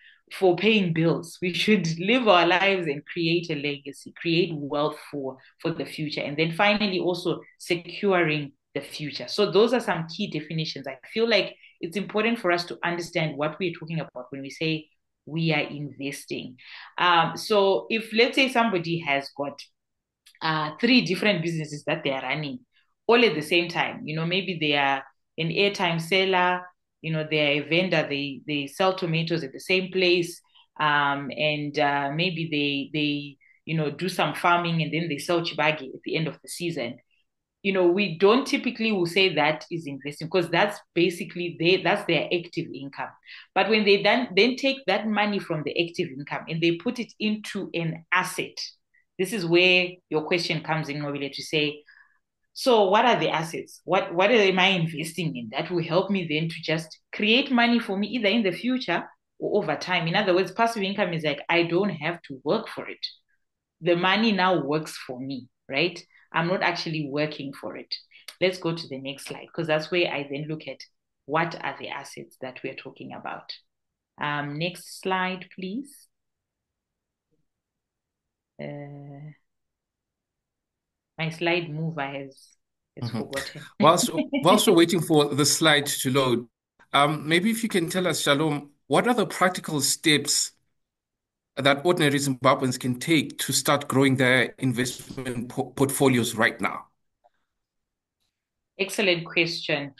paying bills. We should live our lives and create a legacy, create wealth for the future. And then finally also securing the future. So those are some key definitions. I feel like it's important for us to understand what we're talking about when we say we are investing. So if, let's say, somebody has got 3 different businesses that they are running all at the same time, maybe they are an airtime seller, they're a vendor, they sell tomatoes at the same place, and maybe they do some farming, and then they sell chibagi at the end of the season. We don't typically will say that is investing, because that's basically that's their active income. But when they then take that money from the active income and they put it into an asset, this is where your question comes in, Nqobile, to say, so what are the assets? What am I investing in that will help me then to just create money for me, either in the future or over time? In other words, passive income is like, I don't have to work for it. The money now works for me, right? I'm not actually working for it. Let's go to the next slide, because that's where I then look at what are the assets that we're talking about. Next slide, please. My slide mover has forgotten. Whilst we're waiting for the slide to load, maybe if you can tell us, Shalom, what are the practical steps that ordinary Zimbabweans can take to start growing their investment portfolios right now? Excellent question.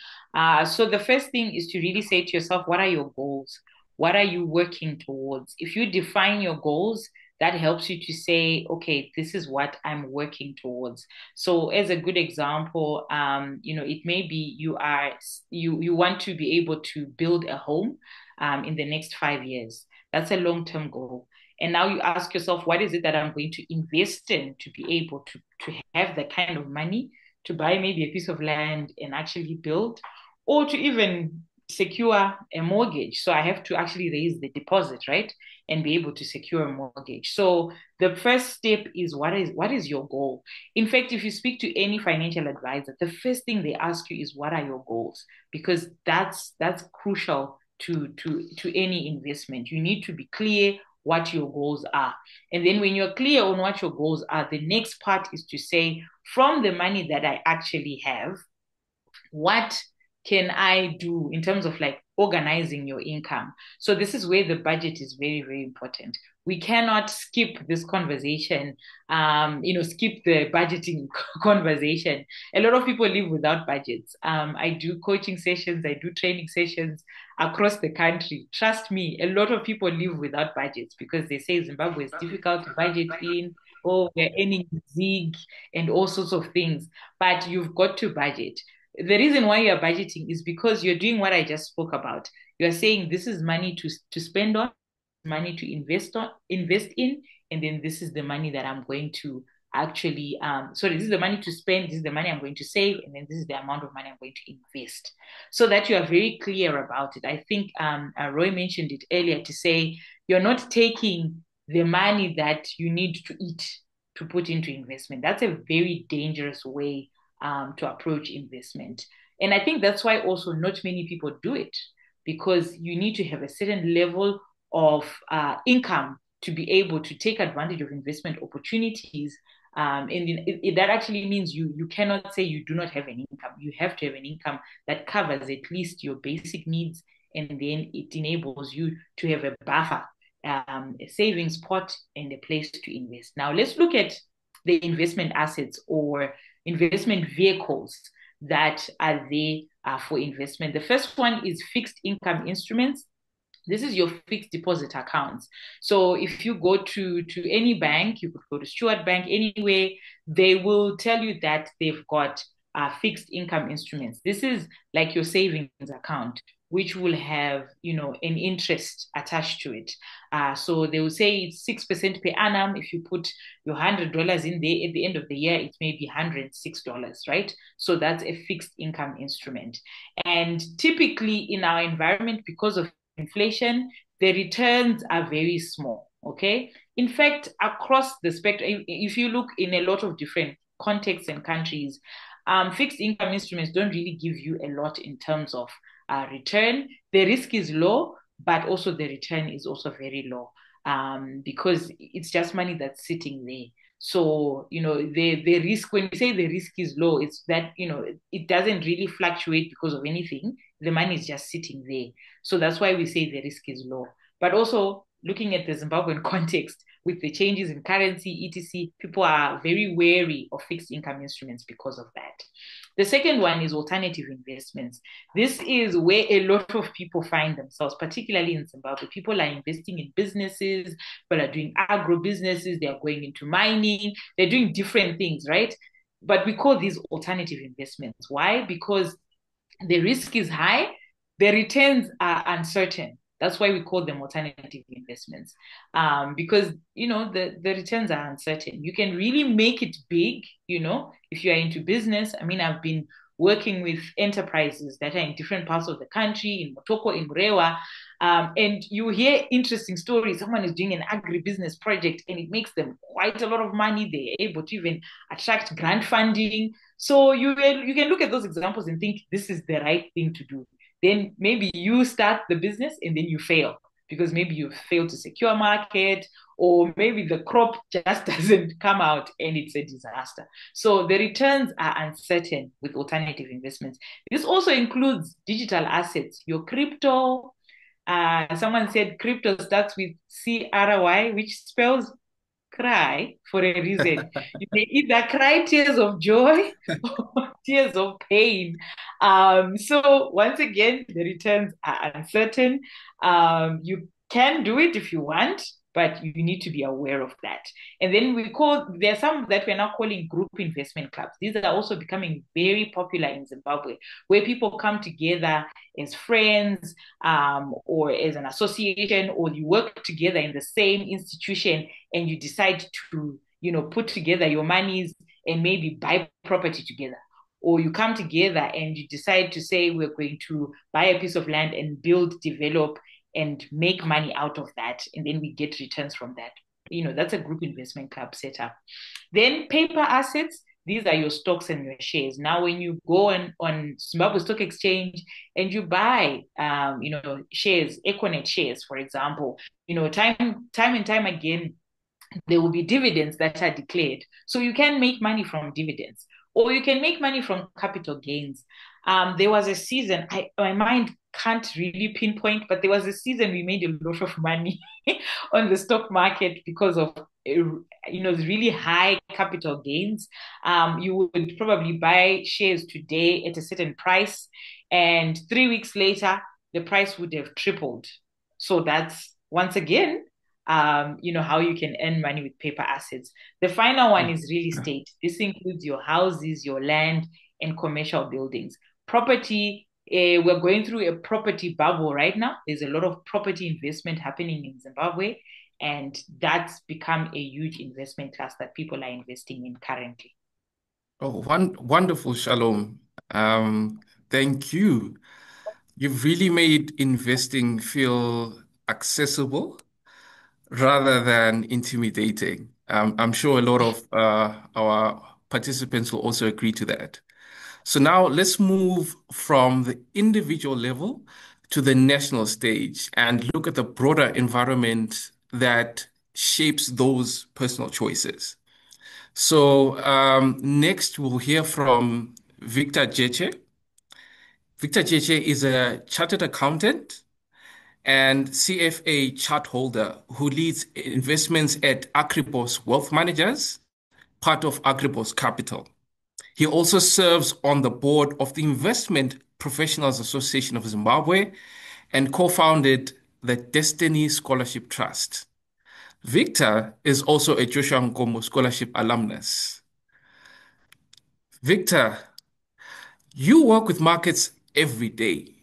So the first thing is to really say to yourself, what are your goals? What are you working towards? If you define your goals, that helps you to say, okay, this is what I'm working towards. So as a good example, it may be you want to be able to build a home in the next 5 years. That's a long-term goal. And now you ask yourself, what is it that I'm going to invest in to be able to have the kind of money to buy maybe a piece of land and actually build, or to even secure a mortgage. So I have to actually raise the deposit, right? And be able to secure a mortgage. So the first step is, what is your goal? In fact, if you speak to any financial advisor, the first thing they ask you is, what are your goals? Because that's crucial to any investment. You need to be clear what your goals are. And then when you're clear on what your goals are, the next part is to say, from the money that I actually have, what can I do in terms of like organizing your income? So this is where the budget is very, very important. We cannot skip this conversation, skip the budgeting conversation. A lot of people live without budgets. I do coaching sessions, I do training sessions across the country. Trust me, a lot of people live without budgets because they say Zimbabwe is difficult to budget in, or we're earning zig and all sorts of things. But you've got to budget. The reason why you're budgeting is because you're doing what I just spoke about. You're saying, this is money to spend on, money to invest in, and then this is the money that I'm going to actually, sorry, this is the money to spend, this is the money I'm going to save, and then this is the amount of money I'm going to invest, so that you are very clear about it. I think Roy mentioned it earlier to say you're not taking the money that you need to eat to put into investment. That's a very dangerous way to approach investment. And I think that's why also not many people do it, because you need to have a certain level of income to be able to take advantage of investment opportunities. And that actually means you cannot say you do not have an income. You have to have an income that covers at least your basic needs, and then it enables you to have a buffer, a savings pot, and a place to invest. Now, let's look at the investment assets or investment vehicles that are there for investment. The first one is fixed income instruments. This is your fixed deposit accounts. So if you go to any bank, you could go to Stuart Bank, anywhere, they will tell you that they've got fixed income instruments. This is like your savings account, which will have, an interest attached to it. So they will say it's 6% per annum. If you put your $100 in there, at the end of the year, it may be $106, right? So that's a fixed income instrument. And typically in our environment, because of inflation, the returns are very small, okay? In fact, across the spectrum, if you look in a lot of different contexts and countries, fixed income instruments don't really give you a lot in terms of return. The risk is low, but also the return is also very low, because it's just money that's sitting there. So, the risk, when we say the risk is low, it's that, it doesn't really fluctuate because of anything. The money is just sitting there. So that's why we say the risk is low. But also, looking at the Zimbabwean context, with the changes in currency, etc., people are very wary of fixed income instruments because of that. The second one is alternative investments. This is where a lot of people find themselves, particularly in Zimbabwe. People are investing in businesses, people are doing agro businesses, they are going into mining, they're doing different things, right? But we call these alternative investments. Why? Because the risk is high, the returns are uncertain. That's why we call them alternative investments, because the returns are uncertain. You can really make it big, if you are into business. I mean, I've been working with enterprises that are in different parts of the country, in Motoko, in Murewa, and you hear interesting stories. Someone is doing an agribusiness project and it makes them quite a lot of money. They're able to even attract grant funding. So you can look at those examples and think this is the right thing to do. Then maybe you start the business and then you fail because maybe you fail to secure market, or maybe the crop just doesn't come out and it's a disaster. So the returns are uncertain with alternative investments. This also includes digital assets, your crypto. Someone said crypto starts with CRY, which spells cry for a reason. You may either cry tears of joy or tears of pain. So once again, the returns are uncertain. You can do it if you want, but you need to be aware of that. And then there are some that we're now calling group investment clubs. These are also becoming very popular in Zimbabwe, where people come together as friends, or as an association, or you work together in the same institution and you decide to, put together your monies and maybe buy property together. Or you come together and you decide to say, we're going to buy a piece of land and build, develop, and make money out of that. And then we get returns from that. That's a group investment club setup. Then paper assets, these are your stocks and your shares. Now, when you go on Zimbabwe Stock Exchange and you buy, shares, Econet shares, for example, time and time again, there will be dividends that are declared. So you can make money from dividends, or you can make money from capital gains. There was a season, my mind can't really pinpoint, but there was a season we made a lot of money on the stock market because of really high capital gains. You would probably buy shares today at a certain price, and 3 weeks later, the price would have tripled. So that's, once again, how you can earn money with paper assets. The final one is real estate. This includes your houses, your land, and commercial buildings. Property We're going through a property bubble right now. There's a lot of property investment happening in Zimbabwe, and that's become a huge investment class that people are investing in currently. Oh, wonderful, Shalom. Thank you. You've really made investing feel accessible rather than intimidating. I'm sure a lot of our participants will also agree to that. So now let's move from the individual level to the national stage and look at the broader environment that shapes those personal choices. So next we'll hear from Victor Jeche. Victor Jeche is a chartered accountant and CFA chart holder who leads investments at Agribos Wealth Managers, part of Agribos Capital. He also serves on the board of the Investment Professionals Association of Zimbabwe and co-founded the Destiny Scholarship Trust. Victor is also a Joshua Nkomo Scholarship alumnus. Victor, you work with markets every day.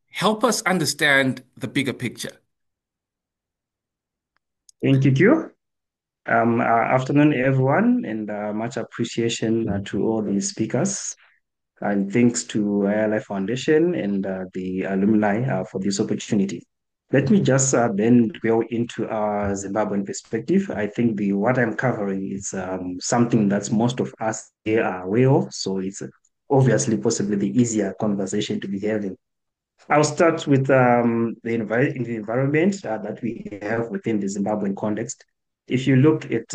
Help us understand the bigger picture. Thank you, Q. Afternoon, everyone, and much appreciation to all the speakers. And thanks to ILI Foundation and the alumni for this opportunity. Let me just then go into our Zimbabwean perspective. I think what I'm covering is something that most of us here are aware of, so it's obviously possibly the easier conversation to be having. I'll start with the environment that we have within the Zimbabwean context. If you look at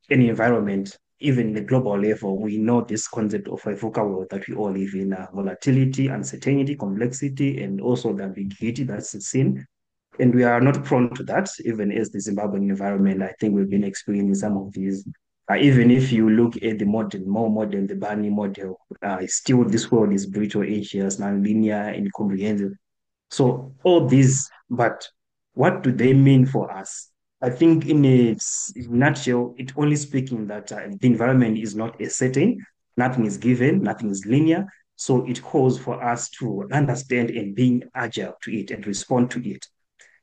any environment, even the global level, we know this concept of a VUCA world that we all live in, volatility, uncertainty, complexity, and also the ambiguity that's seen. And we are not prone to that, even as the Zimbabwean environment. I think we've been experiencing some of these. Even if you look at the more modern, the Barney model, still this world is brutal, anxious, non-linear, incomprehensible. So all these, but what do they mean for us? I think in a nutshell, it only speaking that the environment is not a certain, nothing is given, nothing is linear. So it calls for us to understand and being agile to it and respond to it.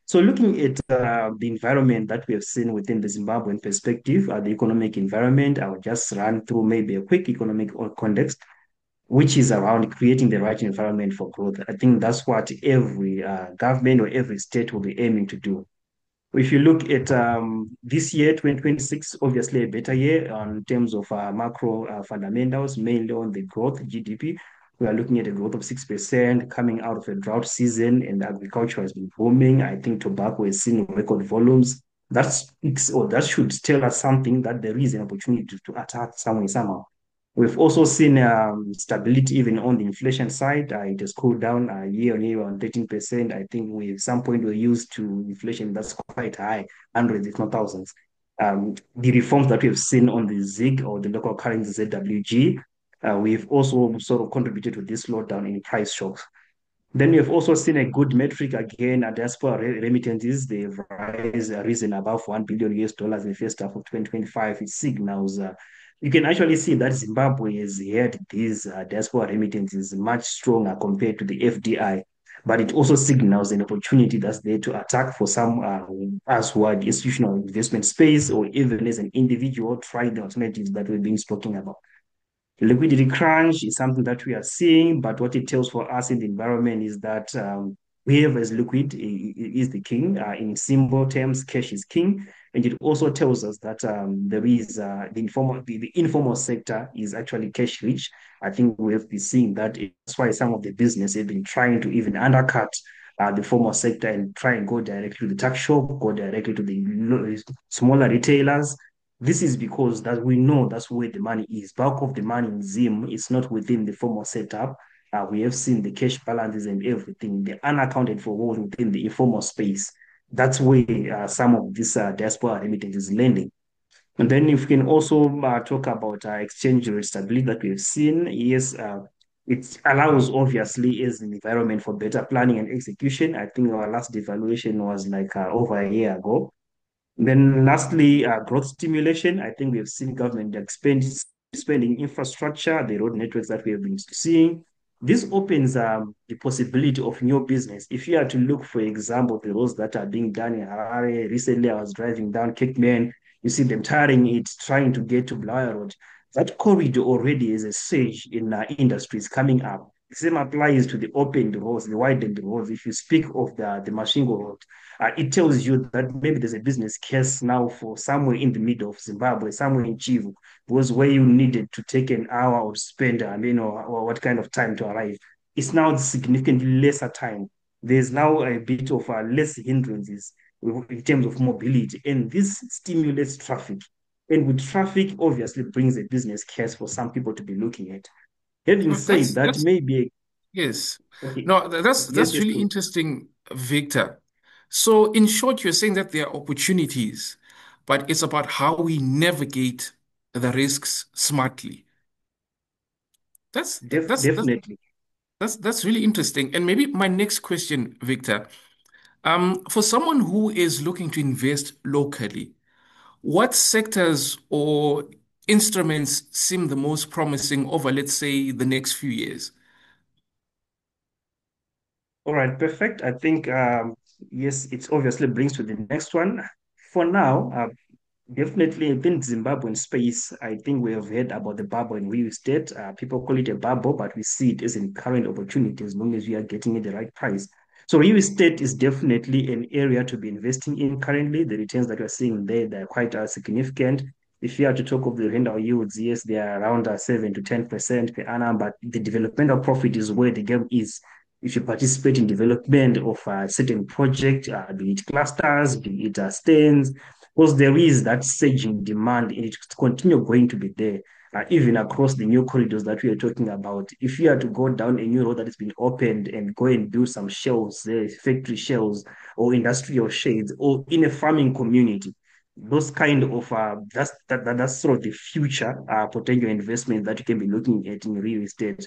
So looking at the environment that we have seen within the Zimbabwean perspective, the economic environment, I'll just run through maybe a quick economic context, which is around creating the right environment for growth. I think that's what every government or every state will be aiming to do. If you look at this year, 2026, obviously a better year in terms of macro fundamentals, mainly on the growth, GDP. We are looking at a growth of 6% coming out of a drought season, and agriculture has been booming. I think tobacco is seeing record volumes. That should tell us something that there is an opportunity to attack somewhere, somehow. We've also seen stability even on the inflation side. It has cooled down year on year on 13%. I think we at some point we're used to inflation that's quite high, hundreds if not thousands. The reforms that we have seen on the ZiG or the local currency ZWG, we've also sort of contributed to this slowdown in price shocks. Then we have also seen a good metric again, diaspora remittances. They've risen above $1 billion US in the first half of 2025. It signals you can actually see that Zimbabwe has had these diaspora remittances much stronger compared to the FDI. But it also signals an opportunity that's there to attack for some us who are the institutional investment space or even as an individual, try the alternatives that we've been talking about. Liquidity crunch is something that we are seeing, but what it tells for us in the environment is that whoever is liquid is the king. In simple terms, cash is king. And it also tells us that there is the informal sector is actually cash rich. I think we have been seeing that. That's why some of the business have been trying to even undercut the formal sector and try and go directly to the tuck shop, go directly to the smaller retailers. This is because that we know that's where the money is. Bulk of the money in Zim is not within the formal setup. We have seen the cash balances and everything. The unaccounted for within the informal space. That's where some of this diaspora remittance is lending. And then if we can also talk about exchange rate stability that we've seen, yes, it allows obviously as an environment for better planning and execution. I think our last devaluation was like over a year ago. Then lastly, growth stimulation. I think we have seen government spending infrastructure, the road networks that we have been seeing. This opens the possibility of new business. If you are to look, for example, the roads that are being done in Harare, recently I was driving down Cape, you see them tarring it, trying to get to Blair Road. That corridor already is a surge in industries coming up. The same applies to the opened roads, the widened roads. If you speak of the Mashingo Road, it tells you that maybe there's a business case now for somewhere in the middle of Zimbabwe, somewhere in Chivu, was where you needed to take an hour or spend, or what kind of time to arrive. It's now significantly lesser time. There's now a bit of less hindrances in terms of mobility, and this stimulates traffic. And with traffic, obviously brings a business case for some people to be looking at. Having No, said that, that's maybe yes. okay. No, Yes, that's yes, really please. interesting, Victor. So in short, you're saying that there are opportunities, but it's about how we navigate the risks smartly. That's that's that's Definitely. that's really interesting. And maybe my next question, Victor, for someone who is looking to invest locally, what sectors or instruments seem the most promising over, let's say, the next few years? All right, perfect. I think yes, it obviously brings to the next one. For now, definitely, within Zimbabwean space, I think we have heard about the bubble in real estate. People call it a bubble, but we see it as a current opportunity as long as we are getting it the right price. So real estate is definitely an area to be investing in currently. The returns that we're seeing there, they're quite significant. If you are to talk of the rental yields, yes, they are around 7 to 10% per annum, but the developmental profit is where the game is. If you participate in development of a certain project, be it clusters, be it stands, because there is that surging demand and it's continue going to be there, even across the new corridors that we are talking about. If you are to go down a new road that has been opened and go and do some shells, factory shells or industrial shades, or in a farming community, those kind of that's sort of the future potential investment that you can be looking at in real estate.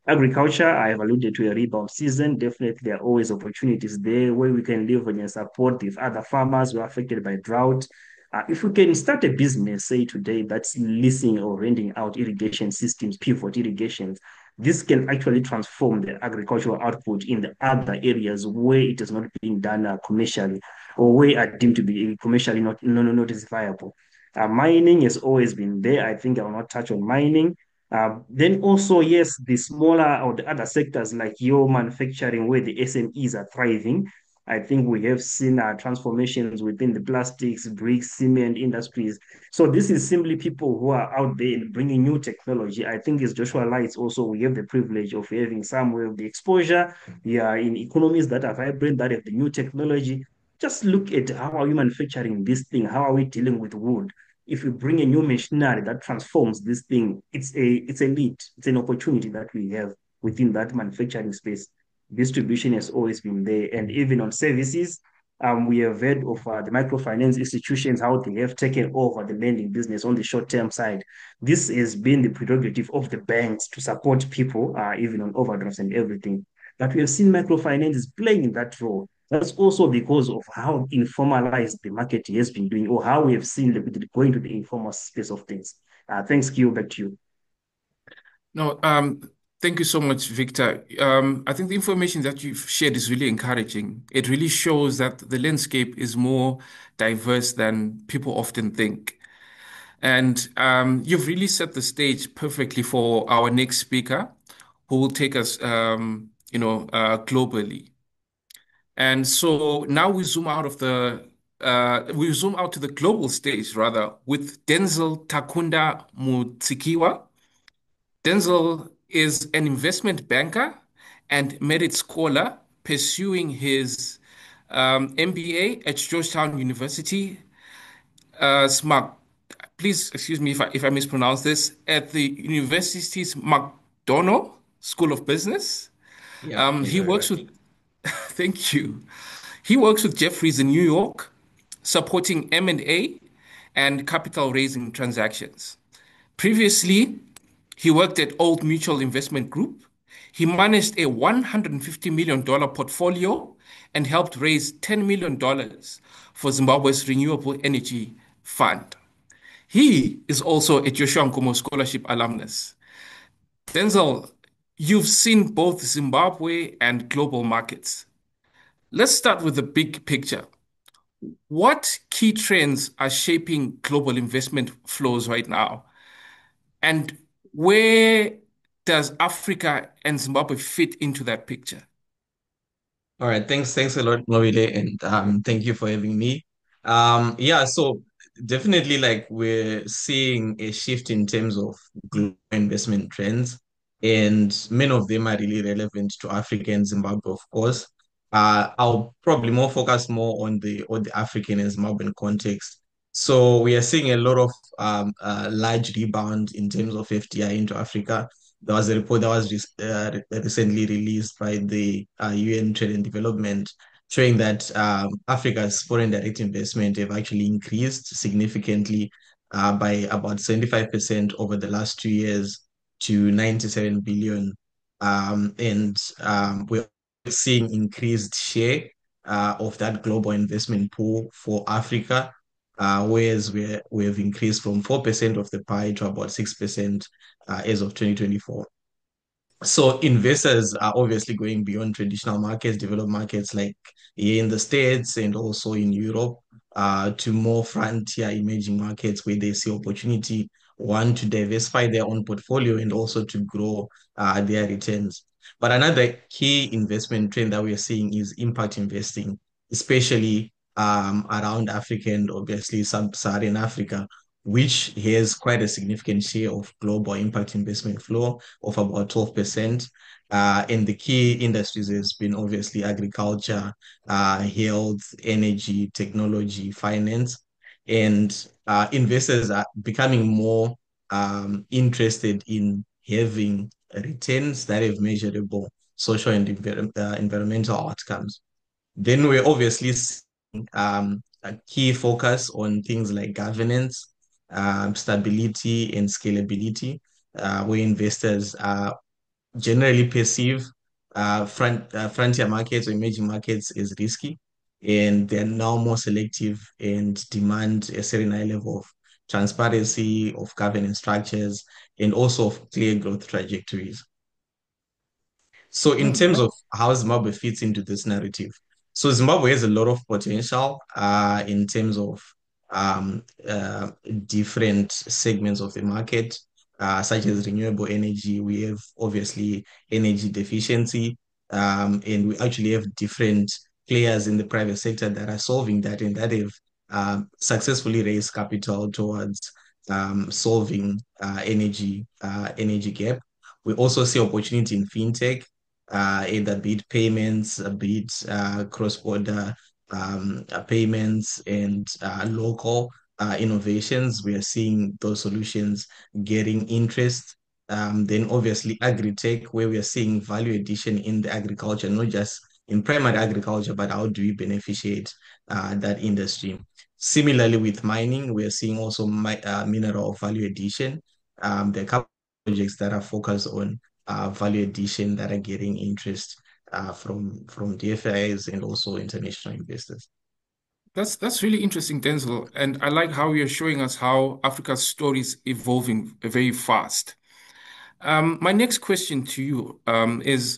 Agriculture, I have alluded to a rebound season. Definitely, there are always opportunities there where we can leverage and support with other farmers who are affected by drought. If we can start a business, say today, that's leasing or renting out irrigation systems, pivot irrigations, this can actually transform the agricultural output in the other areas where it is not being done commercially or where are deemed to be commercially not as viable. Mining has always been there. I think I will not touch on mining. Then also, yes, the smaller or the other sectors like your manufacturing, where the SMEs are thriving. I think we have seen transformations within the plastics, bricks, cement industries. So this is simply people who are out there and bringing new technology. I think as Joshua Lights also, we have the privilege of having some way of the exposure. We are in economies that are vibrant, that have the new technology. Just look at how are we manufacturing this thing? How are we dealing with wood? If we bring a new machinery that transforms this thing, it's a lead, it's an opportunity that we have within that manufacturing space. Distribution has always been there, and even on services, we have heard of the microfinance institutions how they have taken over the lending business on the short-term side. This has been the prerogative of the banks to support people, even on overdrafts and everything. But we have seen microfinance is playing in that role. That's also because of how informalized the market has been doing, or how we have seen going to the informal space of things. Thanks, Q. Back to you. No, thank you so much, Victor. I think the information that you've shared is really encouraging. It really shows that the landscape is more diverse than people often think. And you've really set the stage perfectly for our next speaker, who will take us, globally. And so now we zoom out to the global stage, rather, with Denzil Takunda Mutsikiwa. Denzil is an investment banker and merit scholar pursuing his MBA at Georgetown University. Smart. Please excuse me if I mispronounce this. At the university's McDonough School of Business. Yeah, you're He very works right. with, thank you. He works with Jeffries in New York, supporting M&A and capital raising transactions. Previously, he worked at Old Mutual Investment Group. He managed a $150 million portfolio and helped raise $10 million for Zimbabwe's Renewable Energy Fund. He is also a Joshua Nkomo Scholarship alumnus. Denzil, You've seen both Zimbabwe and global markets. Let's start with the big picture. What key trends are shaping global investment flows right now? And where does Africa and Zimbabwe fit into that picture? All right, thanks a lot, Nqobile, and thank you for having me. Yeah, so definitely like we're seeing a shift in terms of global investment trends, and many of them are really relevant to Africa and Zimbabwe, of course. I'll probably more focus more on the African and Zimbabwean context. So we are seeing a lot of large rebound in terms of FDI into Africa. There was a report that was recently released by the UN Trade and Development showing that Africa's foreign direct investment have actually increased significantly by about 75% over the last 2 years to 97 billion. We're seeing increased share of that global investment pool for Africa, whereas we have increased from 4% of the pie to about 6% as of 2024. So investors are obviously going beyond traditional markets, developed markets like here in the States and also in Europe, to more frontier emerging markets where they see opportunity, one, to diversify their own portfolio and also to grow their returns. But another key investment trend that we are seeing is impact investing, especially around Africa and obviously sub-Saharan Africa, which has quite a significant share of global impact investment flow of about 12%. And the key industries has been obviously agriculture, health, energy, technology, finance. And investors are becoming more interested in having returns that have measurable social and environmental outcomes. Then we're obviously seeing a key focus on things like governance, stability, and scalability, where investors generally perceive frontier markets or emerging markets as risky, and they're now more selective and demand a certain high level of transparency, of governance structures, and also of clear growth trajectories. So in terms of how Zimbabwe fits into this narrative, so Zimbabwe has a lot of potential in terms of um, uh, different segments of the market, such as renewable energy. We have obviously energy deficiency, and we actually have different players in the private sector that are solving that and that have successfully raised capital towards solving energy gap. We also see opportunity in fintech, either be it payments, be it cross-border payments and local innovations. We are seeing those solutions getting interest. Then obviously agri-tech, where we are seeing value addition in the agriculture, not just in primary agriculture, but how do we beneficiate that industry? Similarly, with mining, we are seeing also mineral value addition. There are a couple of projects that are focused on value addition that are getting interest from DFIs and also international investors. That's really interesting, Denzil. And I like how you're showing us how Africa's story is evolving very fast. My next question to you is,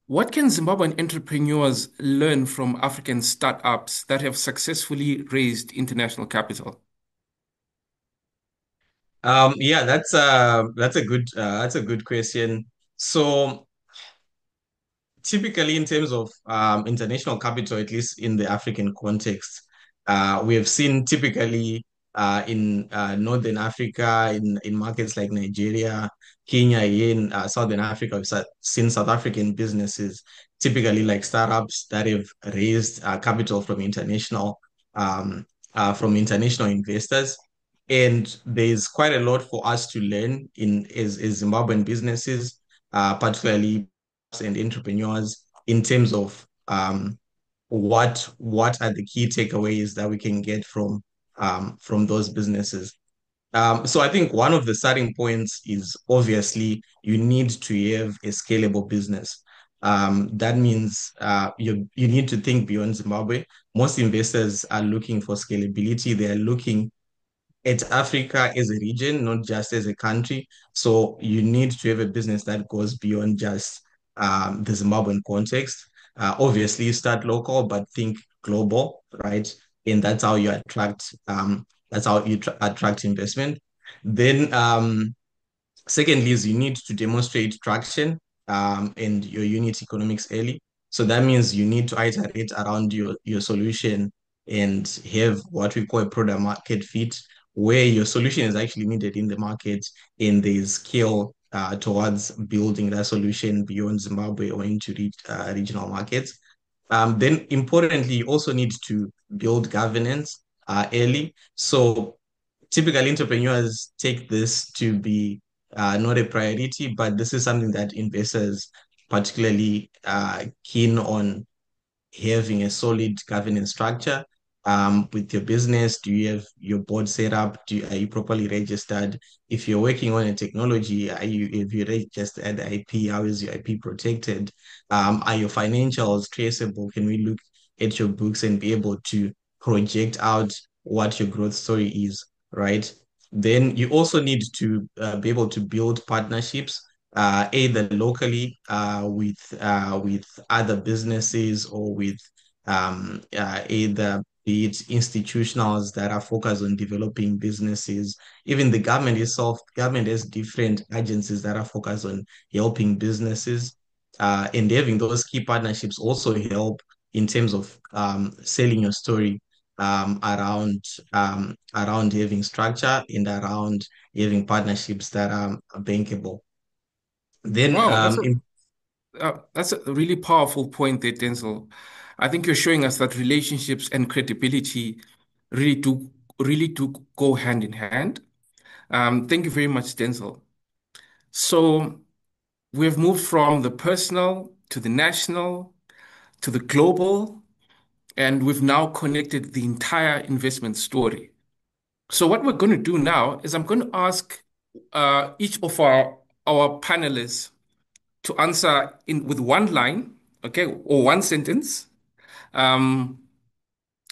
what can Zimbabwean entrepreneurs learn from African startups that have successfully raised international capital? Yeah, that's a good question. So typically, in terms of international capital, at least in the African context, we have seen typically in Northern Africa, in markets like Nigeria, Kenya, in Southern Africa, we've seen South African businesses, typically like startups that have raised capital from international investors. And there's quite a lot for us to learn as Zimbabwean businesses, particularly and entrepreneurs, in terms of what are the key takeaways that we can get from those businesses. So I think one of the starting points is obviously you need to have a scalable business. That means you need to think beyond Zimbabwe. Most investors are looking for scalability. They are looking at Africa as a region, not just as a country. So you need to have a business that goes beyond just the Zimbabwean context. Obviously, you start local, but think global, right? And that's how you attract attract investment. Then secondly, is you need to demonstrate traction and your unit economics early. So that means you need to iterate around your solution and have what we call a product market fit, where your solution is actually needed in the market and there's scale towards building that solution beyond Zimbabwe or into regional markets. Then importantly, you also need to build governance early. So typically entrepreneurs take this to be not a priority, but this is something that investors particularly keen on having a solid governance structure with your business. Do you have your board set up? Are you properly registered? If you're working on a technology, have you registered IP? How is your IP protected? Are your financials traceable? Can we look at your books and be able to project out what your growth story is, right? Then you also need to be able to build partnerships either locally with other businesses or with either be it institutionals that are focused on developing businesses. Even the government itself, government has different agencies that are focused on helping businesses. And having those key partnerships also help in terms of selling your story around having structure and around having partnerships that are bankable. Then Wow, that's a really powerful point there, Denzil. I think you're showing us that relationships and credibility really do really do go hand in hand. Thank you very much, Denzil. So we've moved from the personal to the national to the global, and we've now connected the entire investment story. So what we're going to do now is I'm going to ask each of our panelists to answer in with one line, okay, or one sentence, um,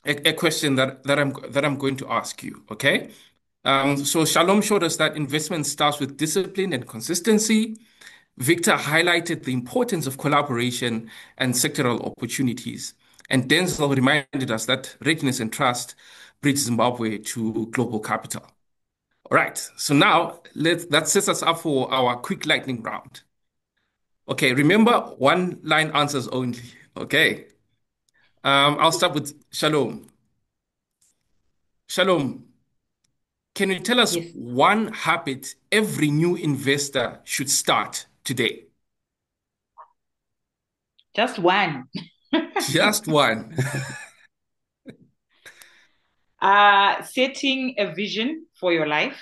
a question that I'm going to ask you, okay? So Shalom showed us that investment starts with discipline and consistency. Victor highlighted the importance of collaboration and sectoral opportunities. And Denzil reminded us that readiness and trust bridge Zimbabwe to global capital. All right, so now that sets us up for our quick lightning round. Okay, remember one line answers only. Okay. I'll start with Shalom. Shalom, can you tell us Yes, one habit every new investor should start today? just one. Just one. Setting a vision for your life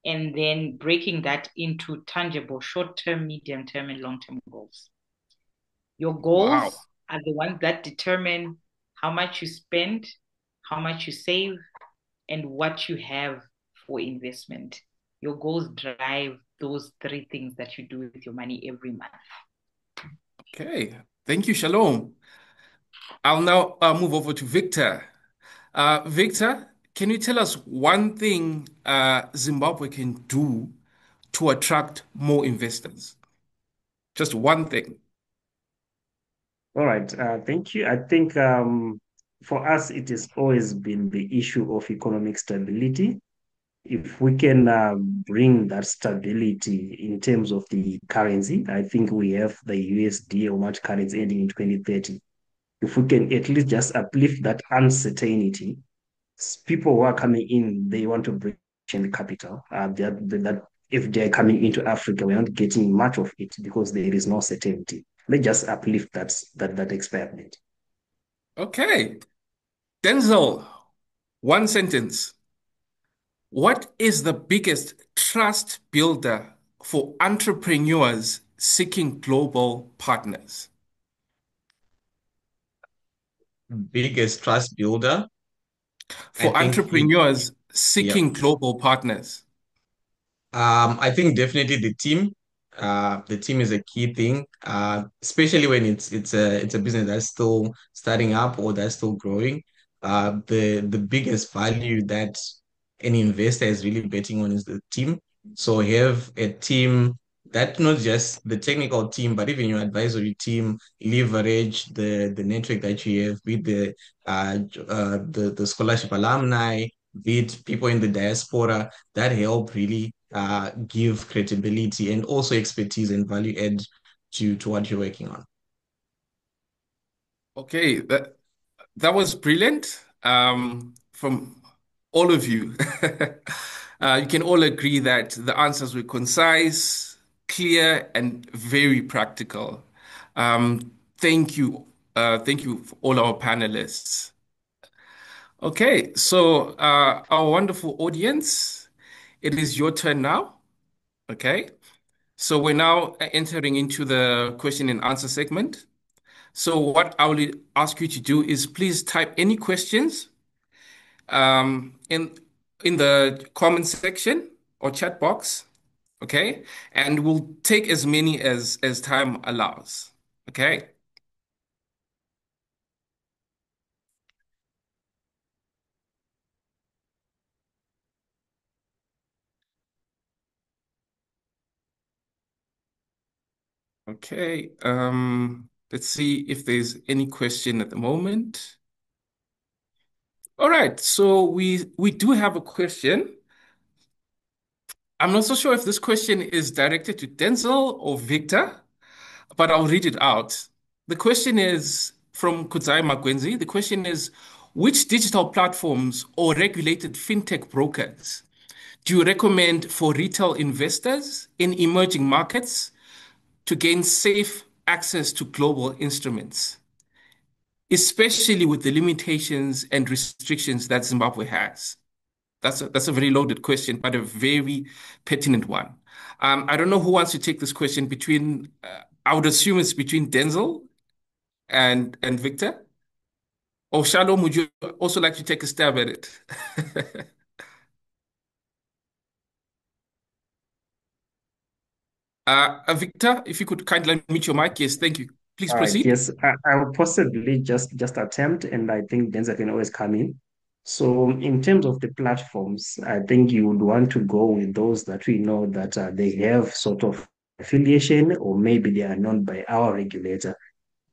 and then breaking that into tangible short-term, medium-term, and long-term goals. Your Wow. goals are the ones that determine how much you spend, how much you save, and what you have for investment. Your goals drive those three things that you do with your money every month. Okay. Thank you, Shalom. I'll now move over to Victor. Victor, can you tell us one thing Zimbabwe can do to attract more investors? Just one thing. All right, thank you. I think for us, it has always been the issue of economic stability. If we can bring that stability in terms of the currency, I think we have the USD or much currency ending in 2030. If we can at least just uplift that uncertainty, people who are coming in, they want to bring in the capital. That if they're coming into Africa, we're not getting much of it because there is no certainty. Let's just uplift that experiment. Okay. Denzil, one sentence. What is the biggest trust builder for entrepreneurs seeking global partners? biggest trust builder. I For think it, entrepreneurs yeah. seeking global partners. I think definitely the team. The team is a key thing, especially when it's a business that's still starting up or that's still growing. The biggest value that an investor is really betting on is the team. So have a team that not just the technical team, but even your advisory team leverage the network that you have with the scholarship alumni, with people in the diaspora that help really give credibility and also expertise and value add to what you're working on. Okay, that was brilliant from all of you. You can all agree that the answers were concise, clear, and very practical. Thank you. Thank you for all our panelists. Okay, so our wonderful audience, it is your turn now. Okay, so we're now entering into the question and answer segment. So what I will ask you to do is please type any questions in the comment section or chat box, okay? And we'll take as many as time allows, okay? Okay, let's see if there's any question at the moment. All right, so we do have a question. I'm not so sure if this question is directed to Denzil or Victor, but I'll read it out. The question is from Kudzai Magwenzi. The question is, which digital platforms or regulated fintech brokers do you recommend for retail investors in emerging markets to gain safe access to global instruments, especially with the limitations and restrictions that Zimbabwe has? That's a very loaded question, but a very pertinent one. I don't know who wants to take this question between, I would assume it's between Denzil and Victor. Or Shalom, would you also like to take a stab at it? Victor, if you could kindly unmute your mic. Yes, thank you. Please All right, proceed. yes, I will possibly just attempt, and I think Denzel can always come in. So, in terms of the platforms, I think you would want to go with those that we know that they have sort of affiliation, or maybe they are known by our regulator,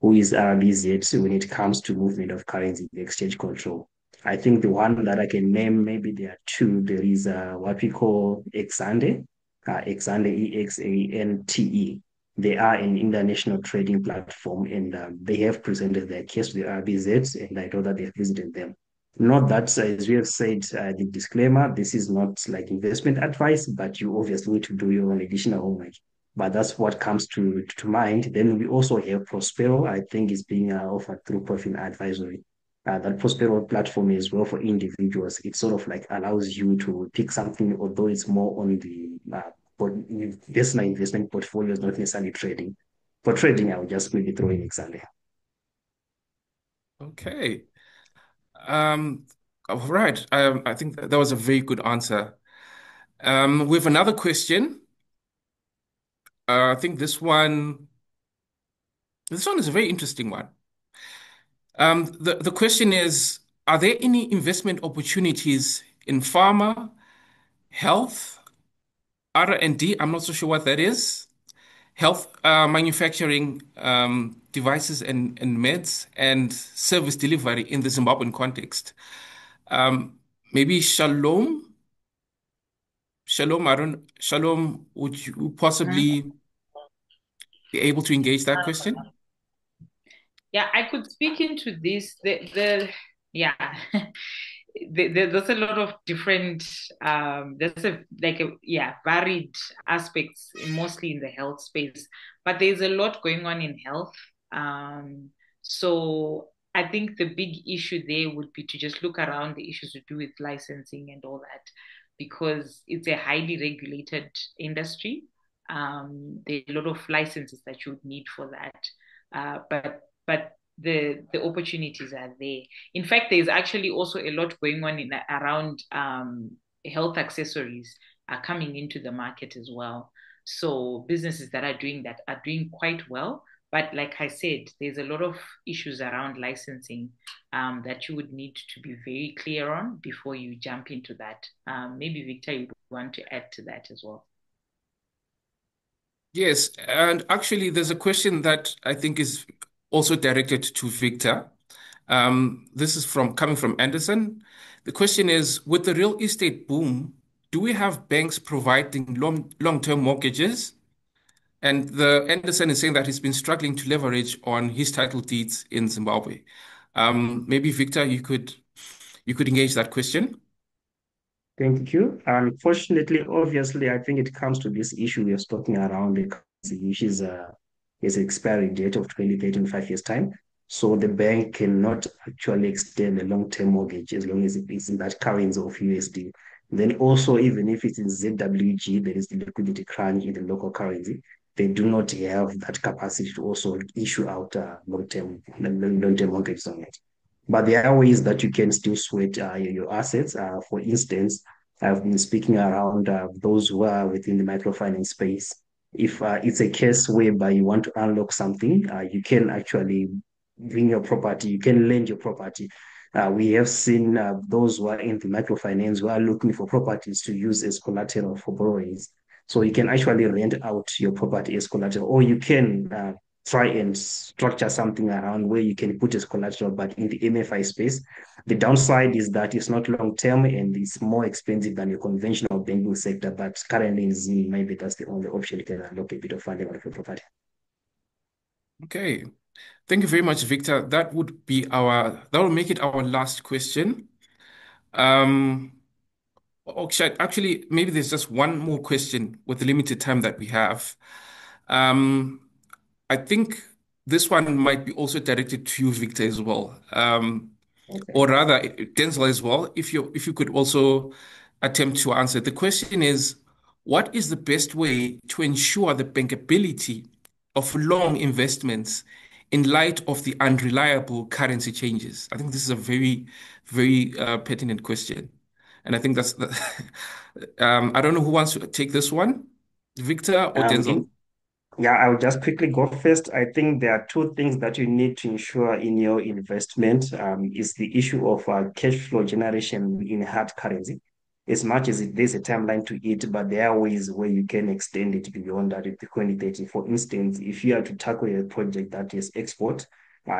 who is RBZ when it comes to movement of currency, the exchange control. I think the one that I can name, maybe there are two. There is what we call Exande, Exande, EXANTE. They are an international trading platform, and they have presented their case to the RBZ, and I know that they have visited them. Not that, as we have said, the disclaimer, this is not like investment advice, but you obviously need to do your own additional homework, but that's what comes to mind. Then we also have Prospero. I think is being offered through Profit Advisory. That Prospero platform is well for individuals. It sort of like allows you to pick something, although it's more on the personal investment portfolios, not necessarily trading. For trading, I would just maybe throw in Exande. Okay. All right. I think that was a very good answer. We have another question. I think this one is a very interesting one. The question is, are there any investment opportunities in pharma, health, R&D? I'm not so sure what that is. Health, manufacturing, devices and meds, and service delivery in the Zimbabwean context. Maybe Shalom, would you possibly be able to engage that question? Yeah, I could speak into this. Yeah, there's a lot of different varied aspects, mostly in the health space. But there's a lot going on in health. So I think the big issue there would be to just look around the issues to do with licensing and all that, because it's a highly regulated industry. There are a lot of licenses that you would need for that. But the opportunities are there. In fact, there's actually also a lot going on around health accessories are coming into the market as well. So businesses that are doing quite well, But like I said, there's a lot of issues around licensing that you would need to be very clear on before you jump into that. Maybe Victor, you want to add to that as well. Yes, and actually, there's a question that I think is also directed to Victor. This is coming from Anderson. The question is, with the real estate boom, do we have banks providing long-term mortgages? And the Anderson is saying that he's been struggling to leverage on his title deeds in Zimbabwe. Maybe Victor, you could engage that question. Thank you. Unfortunately, obviously, I think it comes to this issue we are talking around, which is expiring date of 2030 in 5 years' time. So the bank cannot actually extend a long-term mortgage as long as it is in that currency of USD. Then also, even if it's in ZWG, there is the liquidity crunch in the local currency. They do not have that capacity to also issue out long-term mortgages on it. But there are ways that you can still sweat your assets. For instance, I've been speaking around those who are within the microfinance space. If it's a case whereby you want to unlock something, you can actually bring your property, you can lend your property. We have seen those who are in the microfinance who are looking for properties to use as collateral for borrowings. So you can actually rent out your property as collateral, or you can try and structure something around where you can put as collateral, but in the MFI space, the downside is that it's not long term and it's more expensive than your conventional banking sector. But currently in Z, maybe that's the only option you can unlock a bit of funding out of your property. Okay. Thank you very much, Victor. That will make it our last question. Um, actually, maybe there's just one more question with the limited time that we have. Um, I think this one might be also directed to you, Victor, as well. Okay. Or rather, Denzil as well, if you could also attempt to answer. The question is, what is the best way to ensure the bankability of long investments in light of the unreliable currency changes? I think this is a very, very pertinent question. And I think I don't know who wants to take this one, Victor or Um, Denzil? in, Yeah, I'll just quickly go first. I think there are two things that you need to ensure in your investment. Is the issue of cash flow generation in hard currency. As much as there's a timeline to it, but there are ways where you can extend it beyond that with the 2030. For instance, if you are to tackle a project that is export,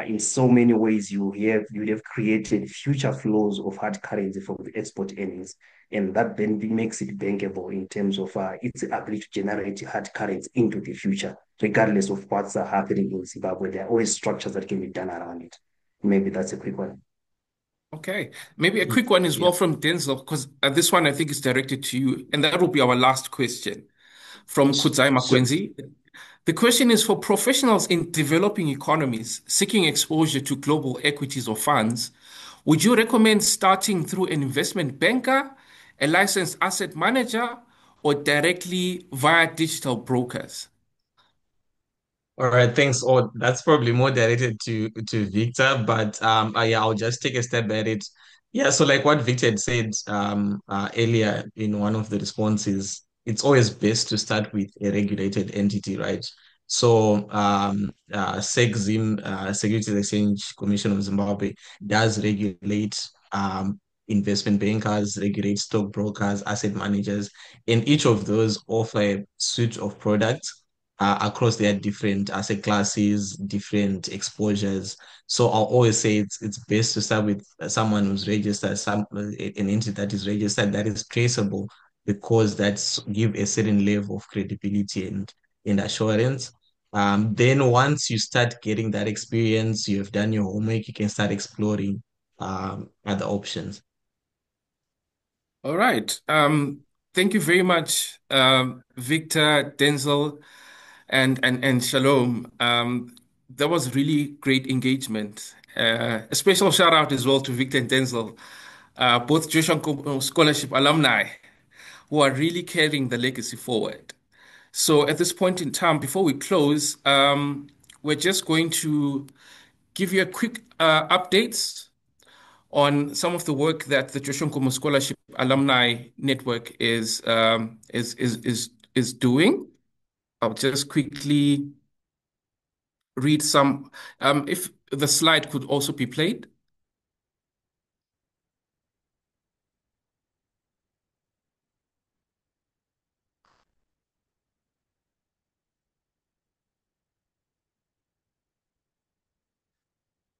in so many ways you have created future flows of hard currency from the export earnings, and that then makes it bankable in terms of its ability to generate hard currency into the future, regardless of what's happening in Zimbabwe. There are always structures that can be done around it. Maybe that's a quick one. Okay, maybe a quick one as Yeah. well from Denzil, because this one I think is directed to you, and that will be our last question from Kudzai Sure. Makwenzi. The question is for professionals in developing economies seeking exposure to global equities or funds, would you recommend starting through an investment banker, a licensed asset manager, or directly via digital brokers? All right, thanks. Oh, that's probably more directed to Victor, but yeah, I'll just take a step at it. Yeah, so like what Victor had said earlier in one of the responses, it's always best to start with a regulated entity, right? So SECZIM, Securities Exchange Commission of Zimbabwe, does regulate investment bankers, regulate stockbrokers, asset managers, and each of those offer a suite of products across their different asset classes, different exposures. So I'll always say it's best to start with someone who's registered, an entity that is registered, that is traceable, because that's give a certain level of credibility and assurance. Then once you start getting that experience, you have done your homework, you can start exploring other options. All right. Thank you very much, Victor, Denzil, and Shalom. That was really great engagement. A special shout out as well to Victor and Denzil, both Jeche Scholarship alumni, who are really carrying the legacy forward. So at this point in time, before we close, we're just going to give you a quick updates on some of the work that the Joshua Nkomo Scholarship Alumni Network is doing. I'll just quickly read some, if the slide could also be played.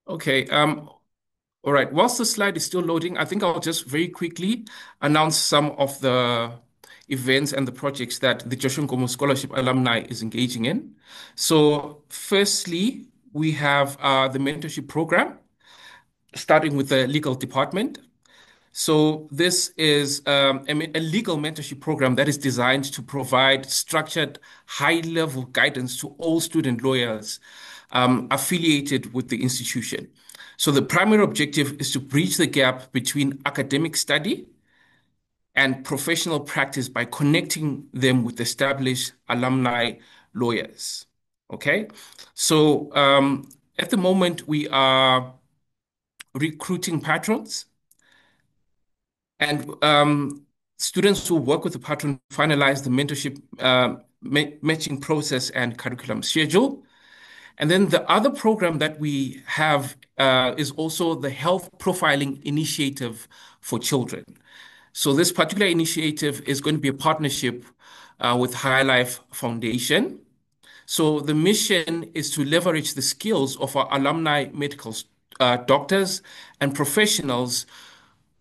Okay. All right. Whilst the slide is still loading, I think I'll just very quickly announce some of the events and the projects that the Joshua Nkomo Scholarship Alumni is engaging in. So, firstly, we have the mentorship program, starting with the legal department. So this is a legal mentorship program that is designed to provide structured, high-level guidance to all student lawyers affiliated with the institution. So the primary objective is to bridge the gap between academic study and professional practice by connecting them with established alumni lawyers. Okay, so at the moment we are recruiting patrons. And students who work with the patron finalize the mentorship matching process and curriculum schedule. And then the other program that we have is also the health profiling initiative for children. So this particular initiative is going to be a partnership with High Life Foundation. So the mission is to leverage the skills of our alumni medical doctors and professionals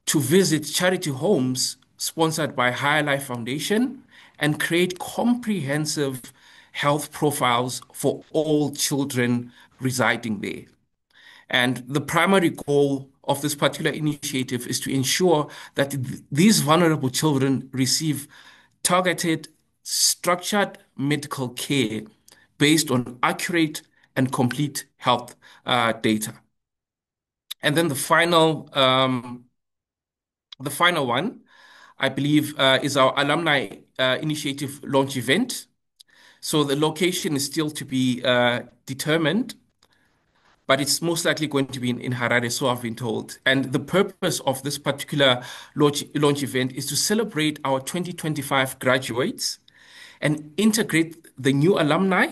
to visit charity homes sponsored by High Life Foundation and create comprehensive health profiles for all children residing there. And the primary goal of this particular initiative is to ensure that these vulnerable children receive targeted, structured medical care based on accurate and complete health data. And then the final one, I believe, is our alumni initiative launch event. So the location is still to be determined, but it's most likely going to be in Harare, so I've been told. And the purpose of this particular launch event is to celebrate our 2025 graduates and integrate the new alumni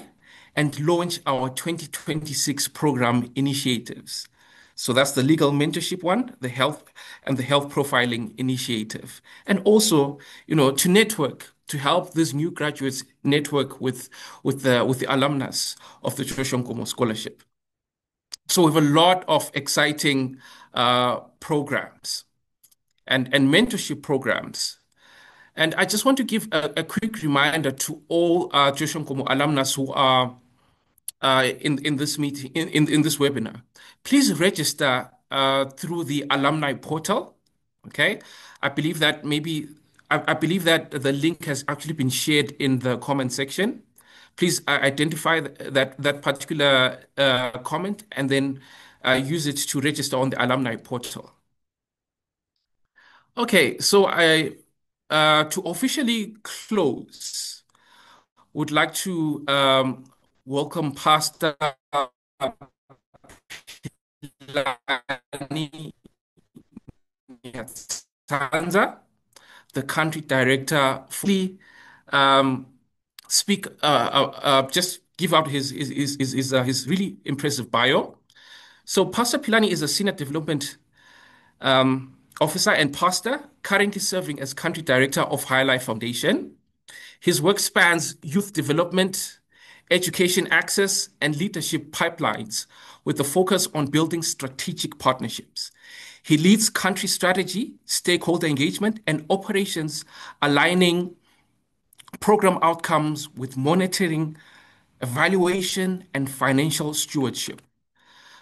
and launch our 2026 program initiatives. So that's the legal mentorship one, the health profiling initiative. And also, to network, to help these new graduates network with the alumnus of the Joshua Nkomo Scholarship. So we have a lot of exciting programs and mentorship programs. And I just want to give a quick reminder to all Joshua Nkomo alumnus who are in this meeting, in this webinar. Please register through the alumni portal. Okay, I believe that I believe that the link has actually been shared in the comment section. Please identify that particular comment and then use it to register on the alumni portal. Okay, so to officially close, would like to welcome Pastor Pilani Tanza, the country director, fully speak, just give out his really impressive bio. So Pastor Pilani is a senior development officer and pastor, currently serving as country director of High Life Foundation. His work spans youth development, education access, and leadership pipelines with a focus on building strategic partnerships. He leads country strategy, stakeholder engagement, and operations, aligning program outcomes with monitoring, evaluation, and financial stewardship.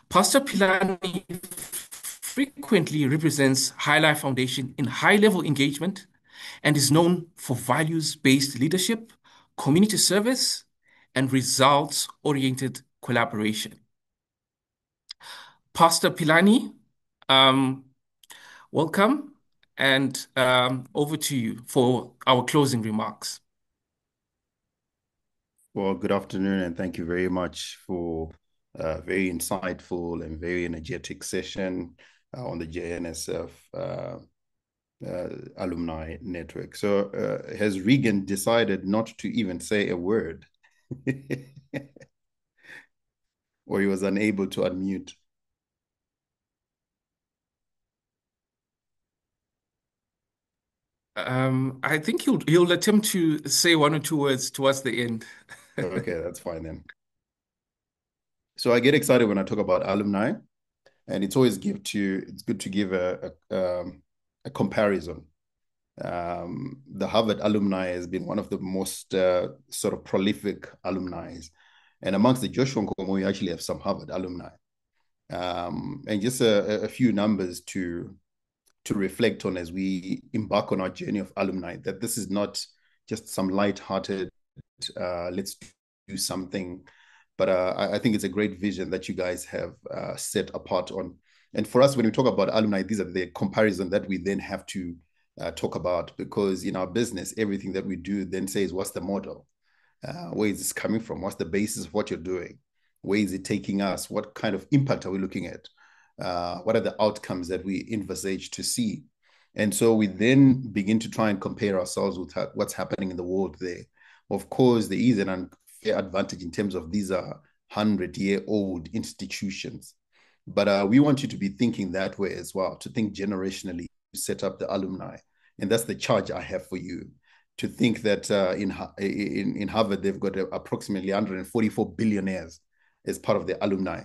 Pastor Pilani frequently represents High Life Foundation in high-level engagement and is known for values-based leadership, community service, and results-oriented collaboration. Pastor Pilani, welcome, and over to you for our closing remarks. Well, good afternoon, and thank you very much for a very insightful and very energetic session on the JNSF alumni network. So has Regan decided not to even say a word? or he was unable to unmute. I think he'll attempt to say one or two words towards the end. Okay, that's fine then. So I get excited when I talk about alumni, and it's always good to give a comparison. The Harvard alumni has been one of the most sort of prolific alumni, and amongst the Joshua Nkomo, we actually have some Harvard alumni, and just a few numbers to reflect on as we embark on our journey of alumni, that this is not just some light-hearted, let's do something, but I think it's a great vision that you guys have set apart on. And for us, when we talk about alumni, these are the comparison that we then have to talk about, because in our business, everything that we do then says, what's the model? Where is this coming from? What's the basis of what you're doing? Where is it taking us? What kind of impact are we looking at? What are the outcomes that we envisage to see? And so we then begin to try and compare ourselves with what's happening in the world there. Of course, there is an unfair advantage in terms of these are 100-year-old institutions. But we want you to be thinking that way as well, to think generationally, to set up the alumni. And that's the charge I have for you, to think that in Harvard, they've got approximately 144 billionaires as part of the alumni.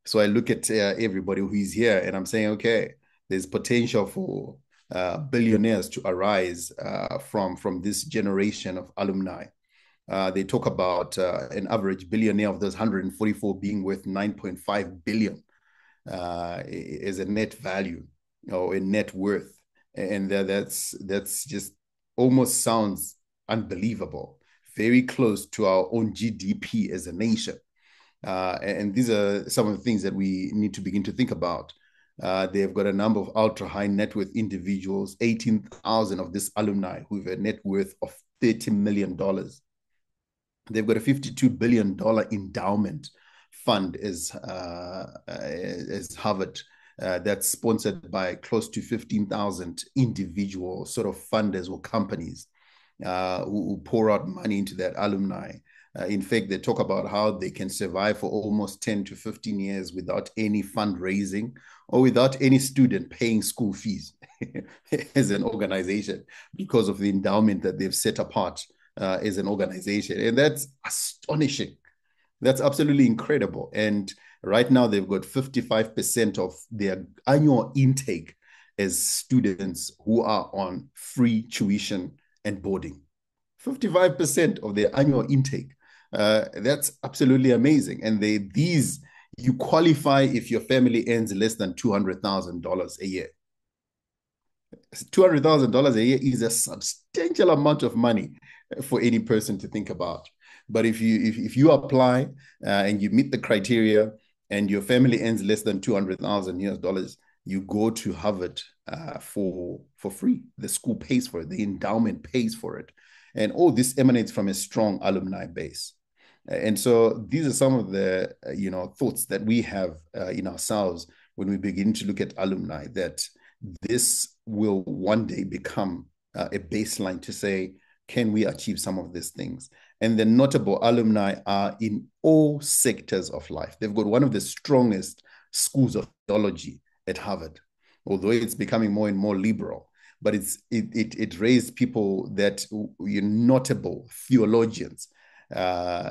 So I look at everybody who is here and I'm saying, okay, there's potential for billionaires to arise from this generation of alumni. They talk about an average billionaire of those 144 being worth 9.5 billion as a net value or a net worth. And that's just almost sounds unbelievable, very close to our own GDP as a nation. And these are some of the things that we need to begin to think about. They've got a number of ultra high net worth individuals, 18,000 of this alumni who have a net worth of $30 million. They've got a $52 billion endowment fund as Harvard, that's sponsored by close to 15,000 individual sort of funders or companies who pour out money into that alumni. In fact, they talk about how they can survive for almost 10 to 15 years without any fundraising or without any student paying school fees as an organization, because of the endowment that they've set apart as an organization. And that's astonishing. That's absolutely incredible. And right now, they've got 55% of their annual intake as students who are on free tuition and boarding. 55% of their annual intake. That's absolutely amazing. And you qualify if your family earns less than $200,000 a year. $200,000 a year is a substantial amount of money for any person to think about. But if you apply and you meet the criteria and your family earns less than $200,000 US, you go to Harvard for free. The school pays for it. The endowment pays for it. And all this emanates from a strong alumni base. And so these are some of the thoughts that we have in ourselves when we begin to look at alumni, that this will one day become a baseline to say, can we achieve some of these things? And the notable alumni are in all sectors of life. They've got one of the strongest schools of theology at Harvard, although it's becoming more and more liberal. But it raised people that you're notable theologians.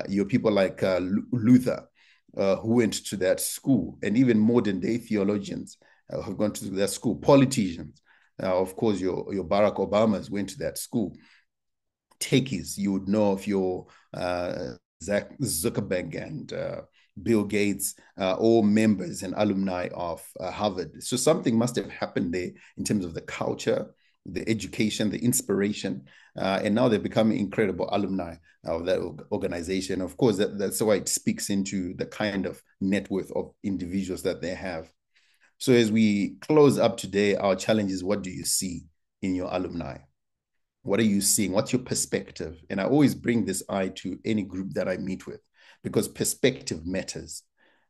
Your people like Luther, who went to that school, and even modern day theologians have gone to that school. Politicians, of course, your Barack Obamas went to that school. Techies, you would know of your Zach Zuckerberg and Bill Gates, all members and alumni of Harvard. So something must have happened there in terms of the culture, the education, the inspiration, and now they're becoming incredible alumni of that organization. Of course, that's why it speaks into the kind of net worth of individuals that they have. So as we close up today, our challenge is, what do you see in your alumni? What are you seeing? What's your perspective? And I always bring this eye to any group that I meet with, because perspective matters.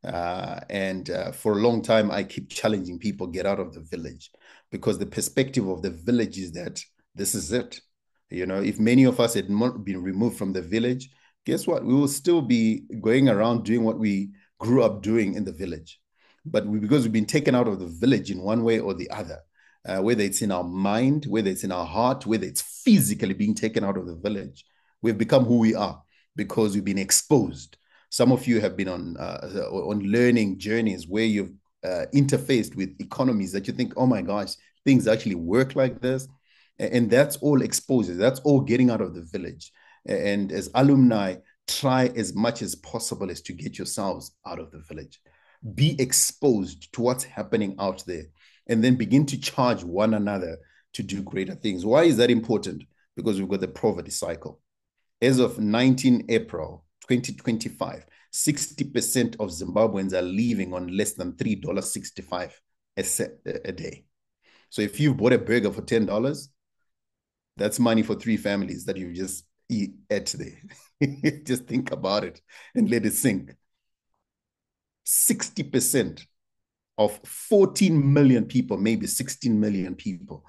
And for a long time, I keep challenging people, get out of the village, because the perspective of the village is that this is it. If many of us had not been removed from the village, guess what? We will still be going around doing what we grew up doing in the village. But because we've been taken out of the village in one way or the other, whether it's in our mind, whether it's in our heart, whether it's physically being taken out of the village, we've become who we are because we've been exposed. Some of you have been on learning journeys where you've interfaced with economies that you think, oh my gosh, things actually work like this. And that's all exposure. That's all getting out of the village. And as alumni, try as much as possible as to get yourselves out of the village. Be exposed to what's happening out there, and then begin to charge one another to do greater things. Why is that important? Because we've got the poverty cycle. As of 19 April 2025, 60% of Zimbabweans are living on less than $3.65 a day. So if you've bought a burger for $10, that's money for 3 families that you just eat at today. Just think about it and let it sink. 60% of 14 million people, maybe 16 million people,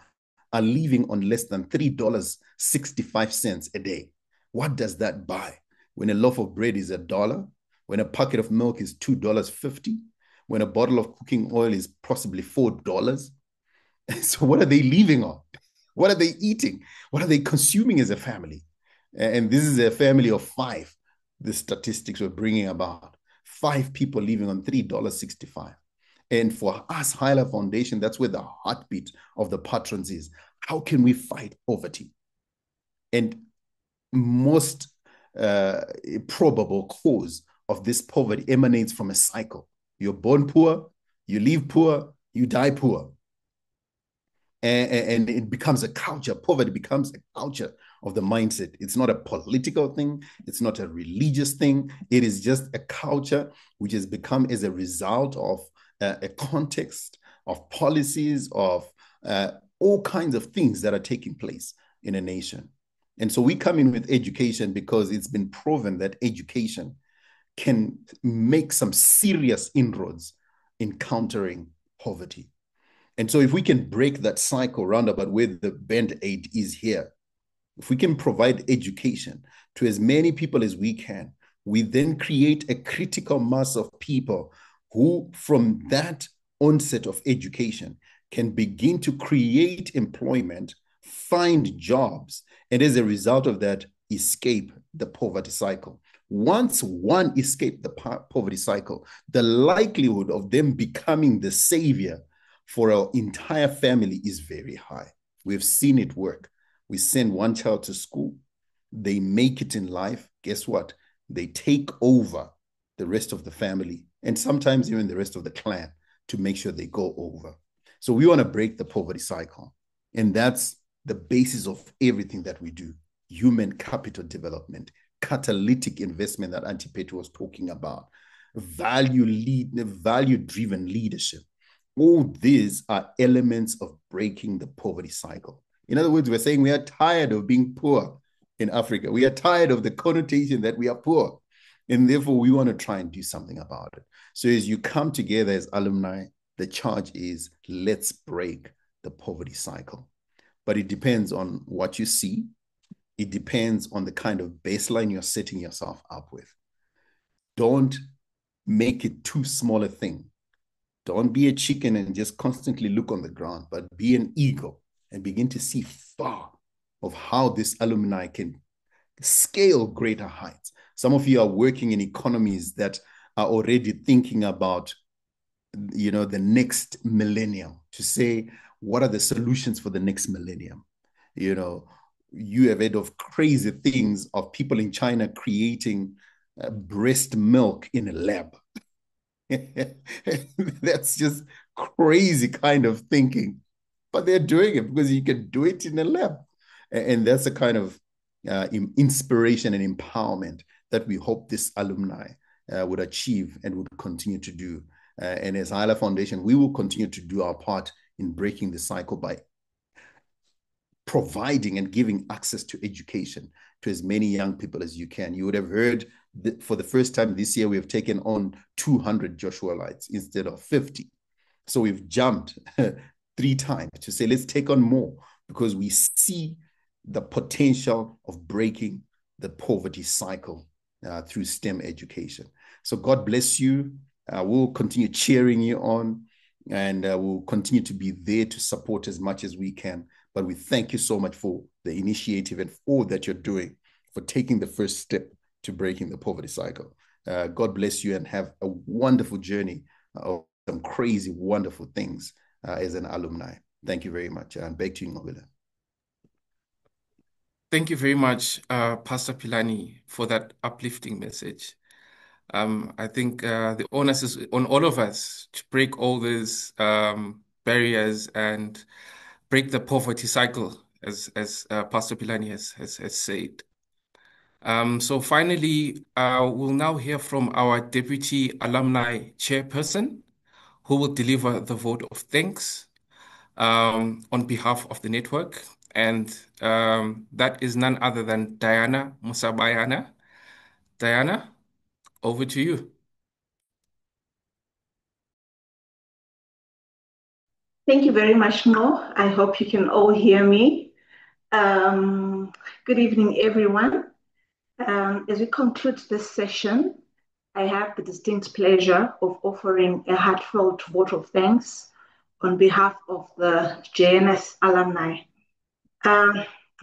are living on less than $3.65 a day. What does that buy? When a loaf of bread is $1, when a packet of milk is $2.50, when a bottle of cooking oil is possibly $4. So what are they living on? What are they eating? What are they consuming as a family? And this is a family of 5, the statistics we're bringing about. 5 people living on $3.65. And for us, High Life Foundation, that's where the heartbeat of the patrons is. How can we fight poverty? And most probable cause of this poverty emanates from a cycle. You're born poor, you live poor, you die poor. And it becomes a culture. Poverty becomes a culture of the mindset. It's not a political thing. It's not a religious thing. It is just a culture which has become as a result of a context of policies, of all kinds of things that are taking place in a nation. And so we come in with education because it's been proven that education can make some serious inroads in countering poverty. And so if we can break that cycle roundabout where the band-aid is here, if we can provide education to as many people as we can, we then create a critical mass of people who, from that onset of education, can begin to create employment, find jobs, and as a result of that, escape the poverty cycle. Once one escapes the poverty cycle, the likelihood of them becoming the savior for our entire family is very high. We've seen it work. We send one child to school, they make it in life. Guess what? They take over the rest of the family and sometimes even the rest of the clan to make sure they go over. So we want to break the poverty cycle. And that's the basis of everything that we do. Human capital development, catalytic investment that Auntie Petro was talking about, value-driven leadership. All these are elements of breaking the poverty cycle. In other words, we're saying we are tired of being poor in Africa. We are tired of the connotation that we are poor. And therefore, we want to try and do something about it. So as you come together as alumni, the charge is, let's break the poverty cycle. But it depends on what you see. It depends on the kind of baseline you're setting yourself up with. Don't make it too small a thing. Don't be a chicken and just constantly look on the ground, but be an eagle and begin to see far of how this alumni can scale greater heights. Some of you are working in economies that are already thinking about, the next millennium, to say, what are the solutions for the next millennium? You have heard of crazy things of people in China creating breast milk in a lab. That's just crazy kind of thinking, but they're doing it because you can do it in a lab. And that's the kind of inspiration and empowerment that we hope this alumni would achieve and would continue to do. And as High Life Foundation, we will continue to do our part in breaking the cycle by providing and giving access to education to as many young people as you can. You would have heard that for the first time this year, we have taken on 200 Joshualites instead of 50. So we've jumped 3 times to say, let's take on more, because we see the potential of breaking the poverty cycle through STEM education. So God bless you. We'll continue cheering you on, and we'll continue to be there to support as much as we can. But we thank you so much for the initiative and all that you're doing, for taking the first step to breaking the poverty cycle. God bless you and have a wonderful journey of some crazy, wonderful things as an alumni. Thank you very much. And back to you, Nqobile. Thank you very much, Pastor Pilani, for that uplifting message. I think the onus is on all of us to break all these barriers and break the poverty cycle, as Pastor Pilani has said. So finally, we'll now hear from our Deputy Alumni Chairperson, who will deliver the vote of thanks on behalf of the network. And that is none other than Diana Musabayana. Diana, over to you. Thank you very much, Mo. I hope you can all hear me. Good evening, everyone. As we conclude this session, I have the distinct pleasure of offering a heartfelt vote of thanks on behalf of the JNS alumni.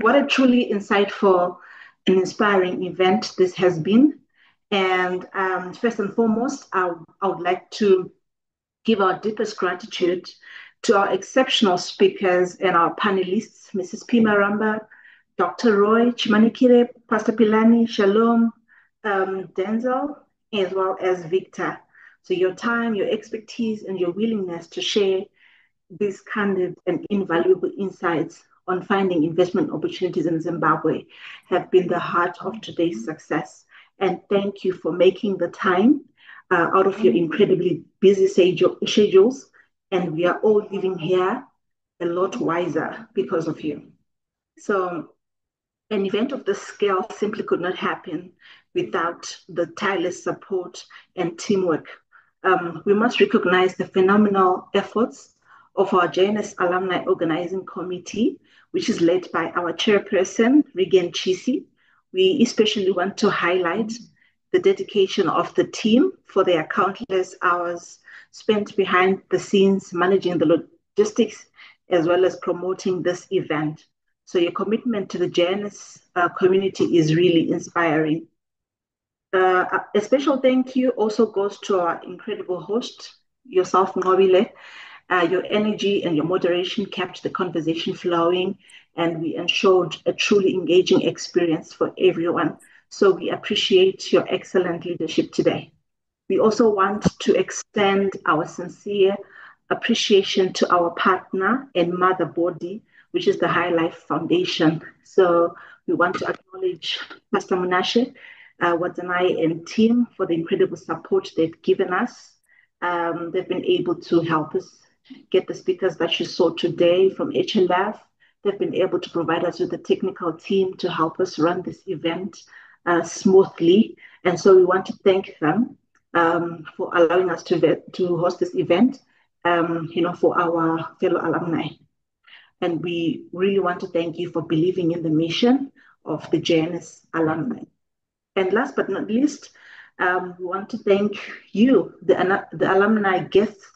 What a truly insightful and inspiring event this has been. And first and foremost, I would like to give our deepest gratitude to our exceptional speakers and our panelists, Mrs. P. Maramba, Dr. Roy Chimanikire, Pastor Pilani, Shalom, Denzil, as well as Victor. So your time, your expertise, and your willingness to share these candid and invaluable insights on finding investment opportunities in Zimbabwe have been the heart of today's success. And thank you for making the time out of your incredibly busy schedules. And we are all living here a lot wiser because of you. So an event of this scale simply could not happen without the tireless support and teamwork. We must recognize the phenomenal efforts of our JNS Alumni Organizing Committee, which is led by our chairperson, Regan Chisi. We especially want to highlight the dedication of the team for their countless hours spent behind the scenes managing the logistics as well as promoting this event. So your commitment to the JNS community is really inspiring. A special thank you also goes to our incredible host, yourself, Nqobile. Your energy and your moderation kept the conversation flowing, and we ensured a truly engaging experience for everyone. So we appreciate your excellent leadership today. We also want to extend our sincere appreciation to our partner and mother body, which is the High Life Foundation. So we want to acknowledge Pastor Munashe, Wadzanai and team for the incredible support they've given us. They've been able to help us get the speakers that you saw today from HLF. They've been able to provide us with the technical team to help us run this event smoothly. And so we want to thank them for allowing us to host this event, for our fellow alumni. And we really want to thank you for believing in the mission of the JNS alumni. And last but not least, we want to thank you, the alumni guests,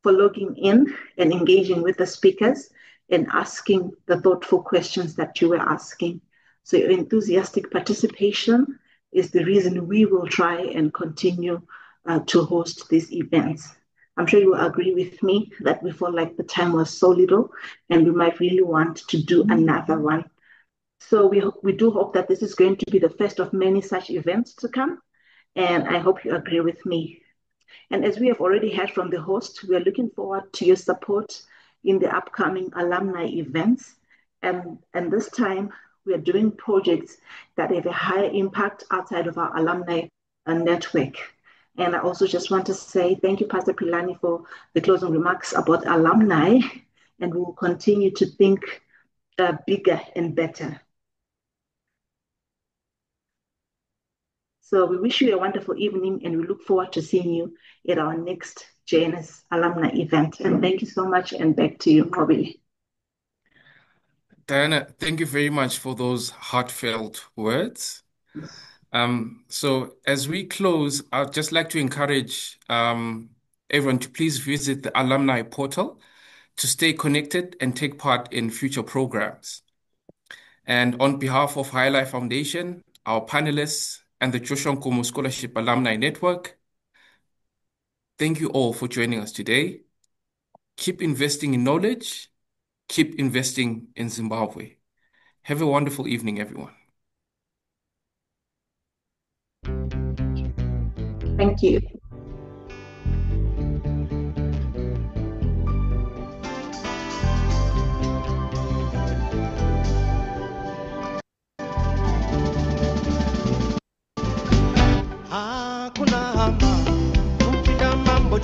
for logging in and engaging with the speakers and asking the thoughtful questions that you were asking. So your enthusiastic participation is the reason we will try and continue to host these events. I'm sure you will agree with me that we felt like the time was so little and we might really want to do another one. So we do hope that this is going to be the first of many such events to come. And I hope you agree with me. And as we have already heard from the host, we are looking forward to your support in the upcoming alumni events. And this time, we are doing projects that have a higher impact outside of our alumni network. And I also just want to say thank you, Pastor Pilani, for the closing remarks about alumni. And we will continue to think bigger and better. So we wish you a wonderful evening and we look forward to seeing you at our next JNS alumni event. And thank you so much, and back to you, Nqobile. Diana, thank you very much for those heartfelt words. So as we close, I'd just like to encourage everyone to please visit the alumni portal to stay connected and take part in future programs. And on behalf of High Life Foundation, our panelists, and the Joshua Nkomo Scholarship Alumni Network, thank you all for joining us today. Keep investing in knowledge, keep investing in Zimbabwe. Have a wonderful evening, everyone. Thank you. Hakuna hama kupita mambo